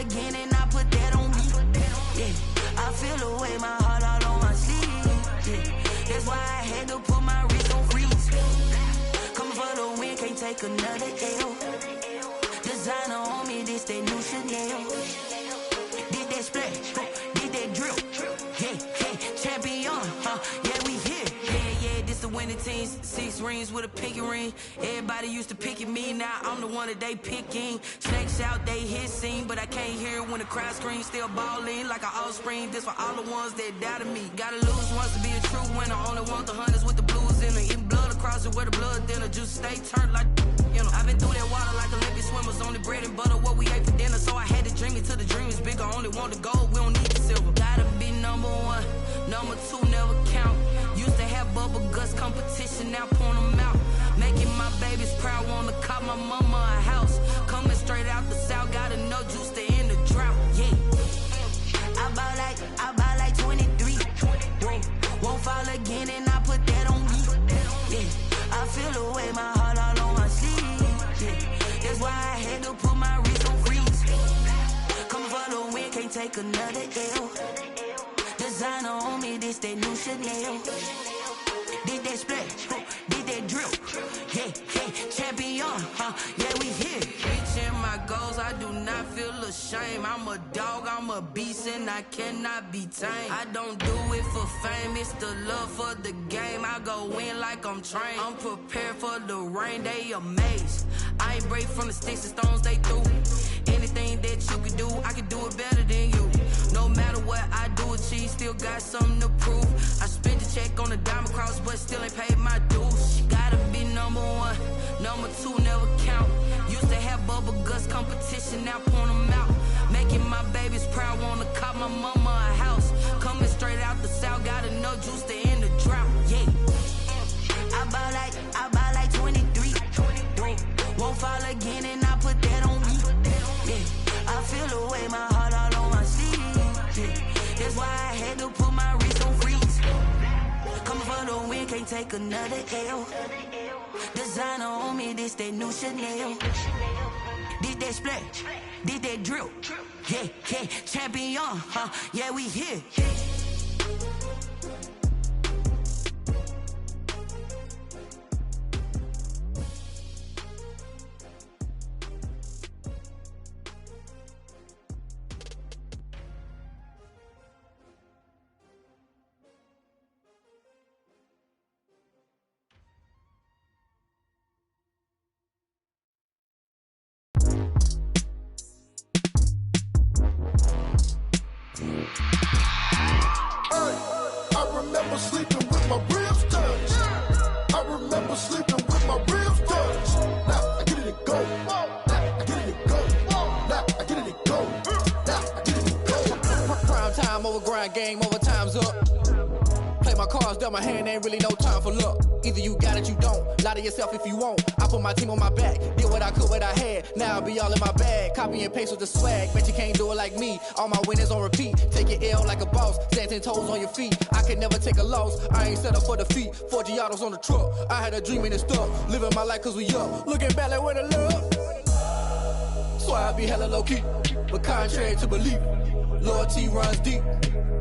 again and I put that on me. Yeah, I feel the way, my heart all on my sleeve. Yeah, that's why I had to put my wrist on freeze. Coming for the win, can't take another L. Designer on me, this that new Chanel. Did that splash, did that drill. Yeah, yeah, champion, yeah, we here. Yeah, this the winning teams. 6 rings with a pinky ring. Everybody used to pick at me, now I'm the one that they picking. Snakes out, they hit scene, but I can't hear it when the crowd screams. Still balling like an offspring. This for all the ones that doubted me. Gotta lose once to be a true winner. Only want the hunters with the blues in it. Eating blood across it where the blood dinner. Juice stay turned like, you know. I've been through that water like Olympic swimmers. Only bread and butter, what we ate for dinner. So I had to dream it till the dream is bigger. Only want the gold, we don't need the silver. Gotta be number 1, number 2 never count. Used to have bubble guts competition, now point them out. Making my babies proud, wanna cop my mama a house. Coming straight out the south, gotta know you can't take another L. Designer on me, this that new Chanel. Did that splash, did that drill. Yeah, champion, yeah, we here. Reaching my goals, I do not feel ashamed. I'm a dog, I'm a beast, and I cannot be tamed. I don't do it for fame, it's the love for the game. I go in like I'm trained. I'm prepared for the rain, they amazed. I ain't break from the sticks and stones they threw. Anything that you can do, I can do it better than you. No matter what I do, achieve, still got something to prove. I spent the check on the diamond cross, but still ain't paid my dues. Gotta be number one, number two never count. Used to have bubble guts competition, now point them out. Making my babies proud, wanna cop my mama a house. Coming straight out the south, got enough juice to end the drought. Yeah, I buy like 23. Won't fall again, and I put that on me. Yeah, I feel the way, my heart all on my sleeve. Yeah, that's why I had to put my wrist on freeze. Coming for the win, can't take another L. Designer on me, this that new Chanel. Did that splash, did that drill. Yeah, champion, yeah, we here. Game over, time's up. Play my cards, dealt my hand, ain't really no time for luck. Either you got it, you don't. Lie to yourself if you won't. I put my team on my back, did what I could, what I had. Now I'll be all in my bag, copy and paste with the swag. Bet you can't do it like me. All my winners on repeat. Take your L like a boss, stand 10 toes on your feet. I can never take a loss, I ain't set up for defeat. 4 Giottos on the truck, I had a dream and it's stuck. Living my life cause we up, looking back like where the love. So I be hella low key, but contrary to belief, loyalty runs deep.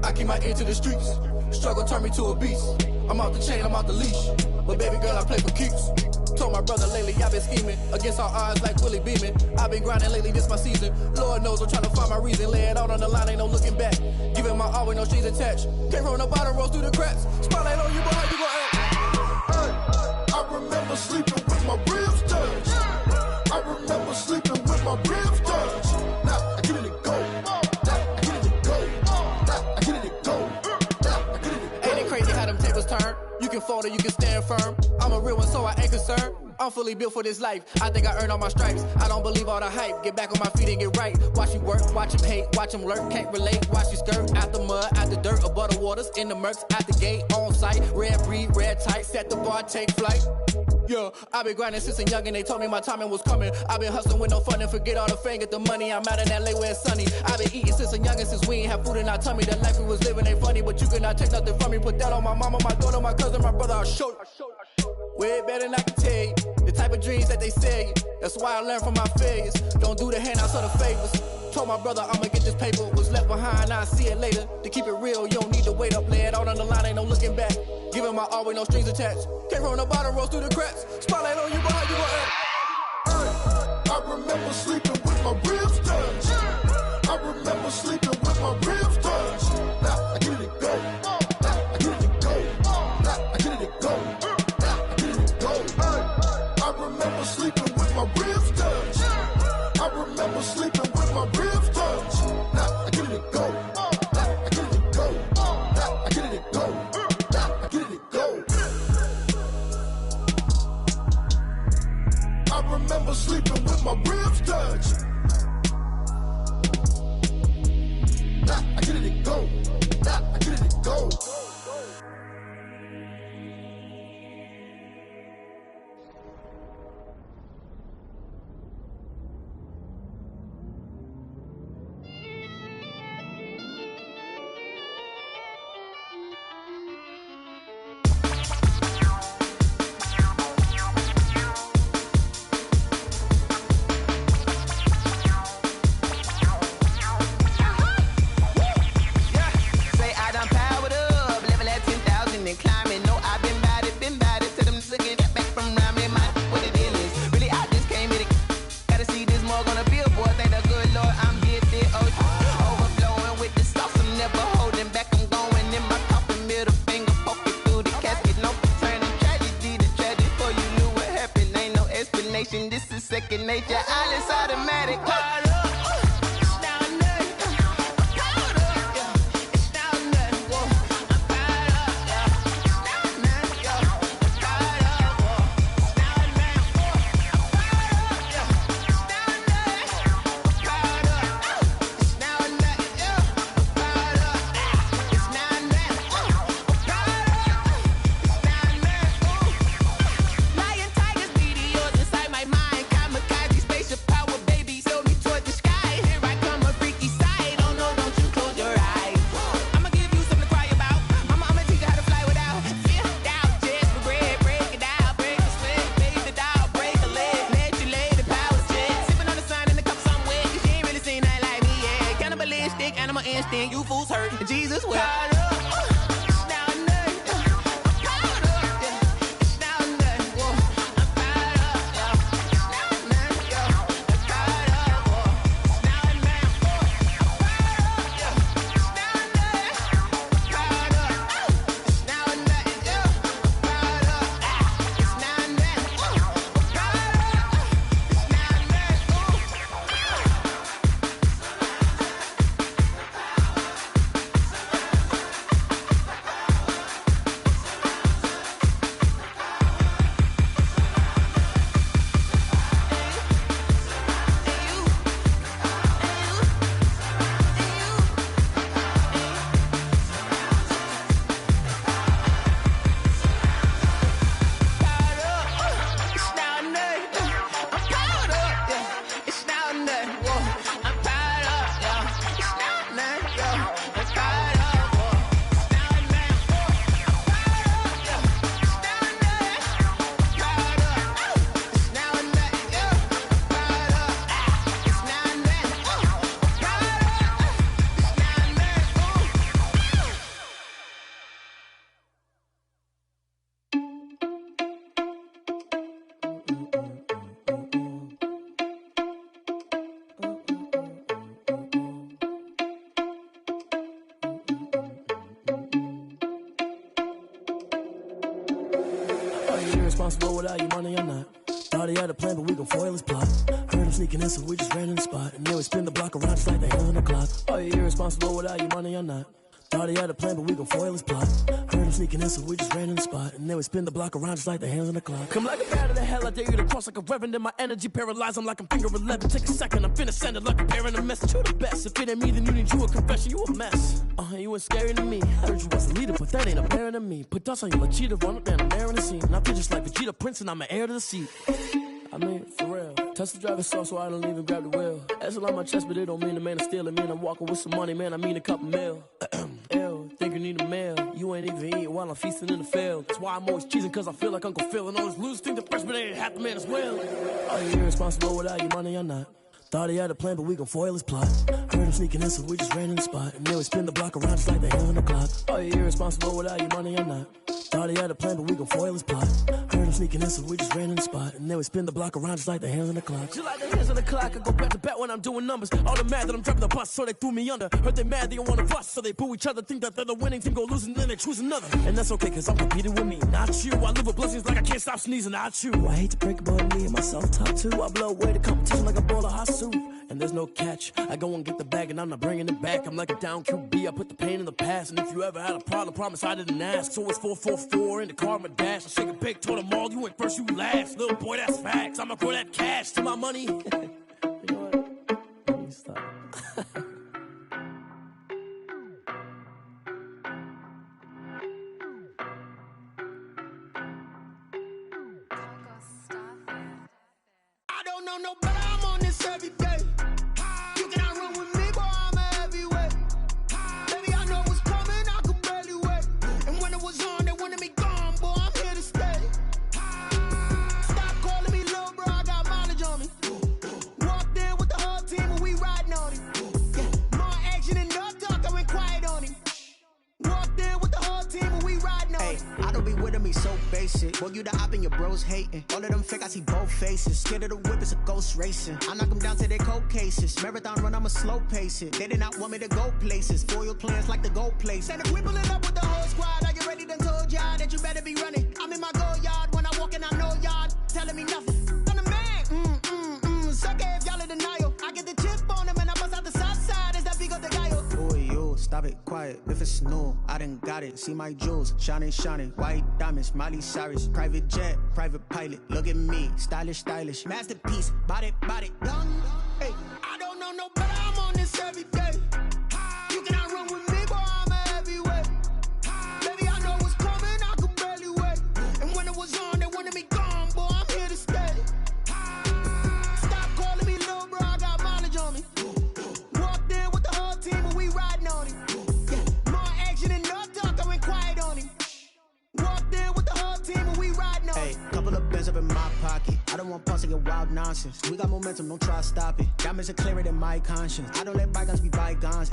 I keep my ear to the streets. Struggle turned me to a beast. I'm out the chain, I'm out the leash. But baby girl, I play for keeps. Told my brother lately, I've been scheming. Against all odds like Willie Beeman. I've been grinding lately, this my season. Lord knows I'm trying to find my reason. Lay it out on the line, ain't no looking back. Giving my all with no strings attached. Came from the bottom, rose through the cracks. Spotlight on you, boy, how you gon' act? Hey, I remember sleeping with my ribs touched. I remember sleeping with my ribs touched. Now I get it and go. Turn. You can fold or you can stand firm. I'm a real one, so I ain't concerned. I'm fully built for this life. I think I earned all my stripes. I don't believe all the hype. Get back on my feet and get right. Watch you work, watch him hate, watch him lurk. Can't relate, watch you skirt. Out the mud, out the dirt, above the waters, in the murks, out the gate, on site. Red breed, red tight, set the bar, take flight. Yeah, I've been grinding since a young and they told me my timing was coming. I've been hustling with no fun and forget all the fame, get the money. I'm out in LA where it's sunny. I've been eating since a young and since we ain't have food in our tummy. The life we was living ain't funny, but you cannot take nothing from me. Put that on my mama, my daughter, my cousin, my brother, I'll show you. Way better than I can tell you. The type of dreams that they sell you. That's why I learned from my failures. Don't do the handouts or the favors. Told my brother I'ma get this paper. Was left behind, I'll see it later. To keep it real, you don't need to wait up. Lay it out on the line, ain't no looking back. Giving my all with no strings attached. Came from the bottom, rose through the cracks. Spotlight on you, but how you gon' act? Hey, I remember sleeping with my ribs touched. I remember sleeping with my ribs touched. Now I get it and go. Now I get it and go. Now I get it and go. Now I get it and go. Hey, I remember sleeping with my ribs touched. I remember sleeping with my ribs touched. Now I get it and go. Now I get it and go. Now I get it and go. Now I get it and go. I remember sleeping with my ribs touched. Now I get it nature, all is automatic. You fools hurt. Jesus will. Irresponsible without your money or not. Thought he had a plan, but we gon' foil his plot. Heard him sneaking in, so we just ran in the spot. And then we spin the block around just like the hands on the clock. Are you irresponsible without your money or not? Thought he had a plan, but we gon' foil his plot. Heard him sneaking in, so we just ran in the spot. And then we spin the block around just like the hands on the clock. Come like a bat of the hell, I dare you to cross like a reverend. In my energy paralyzed, I'm like I'm finger 11. Take a second, I'm finna send it like a parent a message. You the best, if it ain't me, then you need you a confession. You a mess, you ain't scary to me. Heard you was a leader, but that ain't apparent to me. Put dust on you like cheetah, run up down, I'm there in the scene. And I feel just like Vegeta Prince, and I'm an heir to the seat. I mean, for real. Touch the driver's soft, so I don't even grab the wheel. That's on my chest, but it don't mean the man is stealing. Man, I'm walking with some money, man, I mean a couple mil. Ew, think you need a meal. You ain't even eating while I'm feasting in the field. That's why I'm always cheesing, cause I feel like Uncle Phil. And all those losers think the freshman ain't half the man as well. Are you irresponsible without your money or not? Thought he had a plan, but we gon' foil his plot. Heard him sneaking in, so we just ran in the spot. And then we spin the block around just like the hands on the clock. Are you irresponsible without your money or not? Thought he had a plan, but we gon' foil his plot. Heard him sneaking in, so we just ran in the spot. And then we spin the block around just like the hands on the clock. Just like the hands on the clock, I go back to back when I'm doing numbers. All the mad that I'm driving the bus, so they threw me under. Heard they mad, they don't wanna bust, so they boo each other. Think that they're the winning team, go losing, then they choose another. And that's okay, cause I'm competing with me, not you. I live with blessings like I can't stop sneezing, not you. I hate to break it, but me and myself top too. I blow away the competition like a bowl of hot soup. And there's no catch. I go and get the bag and I'm not bringing it back. I'm like a down QB, I put the pain in the past. And if you ever had a problem, promise I didn't ask. So it's 444 in the car, my dash. I shake a big, told them all, you went first, you last. Little boy, that's facts. I'ma grow that cash to my money. You know what? Let me stop. I don't know no better, I'm on this every day. You cannot run with me, boy, I'm a heavyweight. Baby, I know what's coming, I could barely wait. And when it was on, they wanted me gone, boy, I'm here to stay. Stop calling me little bro, I got mileage on me. Walked in with the whole team and we riding on it. Yeah, more action and no talk, I went quiet on him. Walked in with the whole team and we riding on it. I don't be with him, he's so basic. Boy, you the op and your bros hating. All of them fake, I see both faces. Scared of the whip, it's a ghost racing. I knock them down to their cold cases. Marathon run, I'ma slow pace it. They did not want me to go places. Foil plans like the gold place. And if we pulling up with the whole squad, I get ready to told y'all that you better be running. I'm in my go yard when I walk in, I know y'all telling me nothing. I'm the man, quiet if it's new. I done got it. See my jewels, shining, shining. White diamonds, Miley Cyrus. Private jet, private pilot. Look at me, stylish, stylish. Masterpiece, body, young. Hey, I don't know no better. I'm on this every day. You cannot run with me, boy. I'm a heavyweight. Baby, I know what's coming. I could barely wait. And when it was on, they wanted me gone, boy. I'm here to stay. Stop calling me little bro. I got mileage on me. Walked in with the whole team and we riding on him. Yeah, more action and no talk. I went quiet on him. Walked in with the whole team and we riding on him. Hey, couple of bands up in my pocket. I don't want pulse to get wild nonsense. We got momentum, don't try to stop it. Diamonds are clearer than my conscience. I don't let bygones be bygones.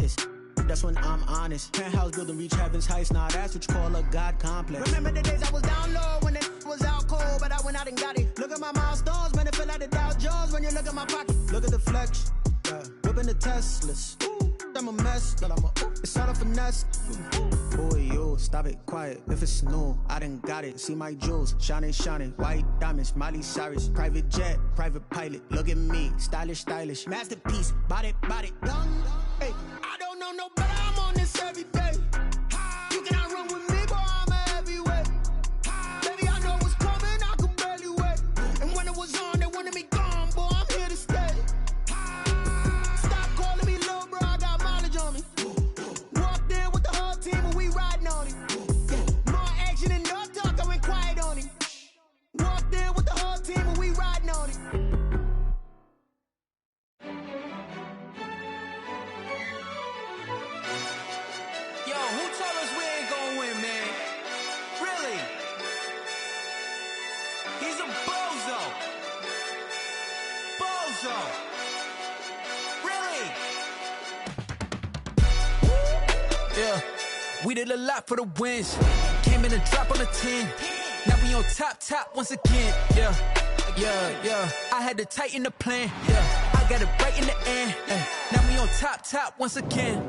That's when I'm honest. Penthouse building, reach heaven's heights. Now that's what you call a God complex. Remember the days I was down low when it was out cold, but I went out and got it. Look at my milestones, man, it feel like the Dow Jones when you look at my pocket. Look at the flex, yeah. Whipping the Teslas. Ooh, I'm a mess, but it's all a finesse. Boy, you stop it, quiet if it's new. I done got it. See my jewels, shining, shining. White diamonds, Miley Cyrus. Private jet, private pilot. Look at me, stylish, stylish. Masterpiece, body, young. Hey, I don't know no better. I'm on this every day. You cannot run with me, boy. I'm a heavyweight. Baby, I know what's coming. I could barely wait. And when it was on, they wanted me gone, boy. I'm here to stay. Stop calling me little bro. I got mileage on me. Walked in with the whole team and we riding on him. Yeah, more action and no talk. I went quiet on him. Walked in with the whole team and we riding on him. Really? Yeah, we did a lot for the wins. Came in and drop on the 10. Now we on top once again. Yeah. I had to tighten the plan. Yeah, I got it right in the end. Now we on top once again.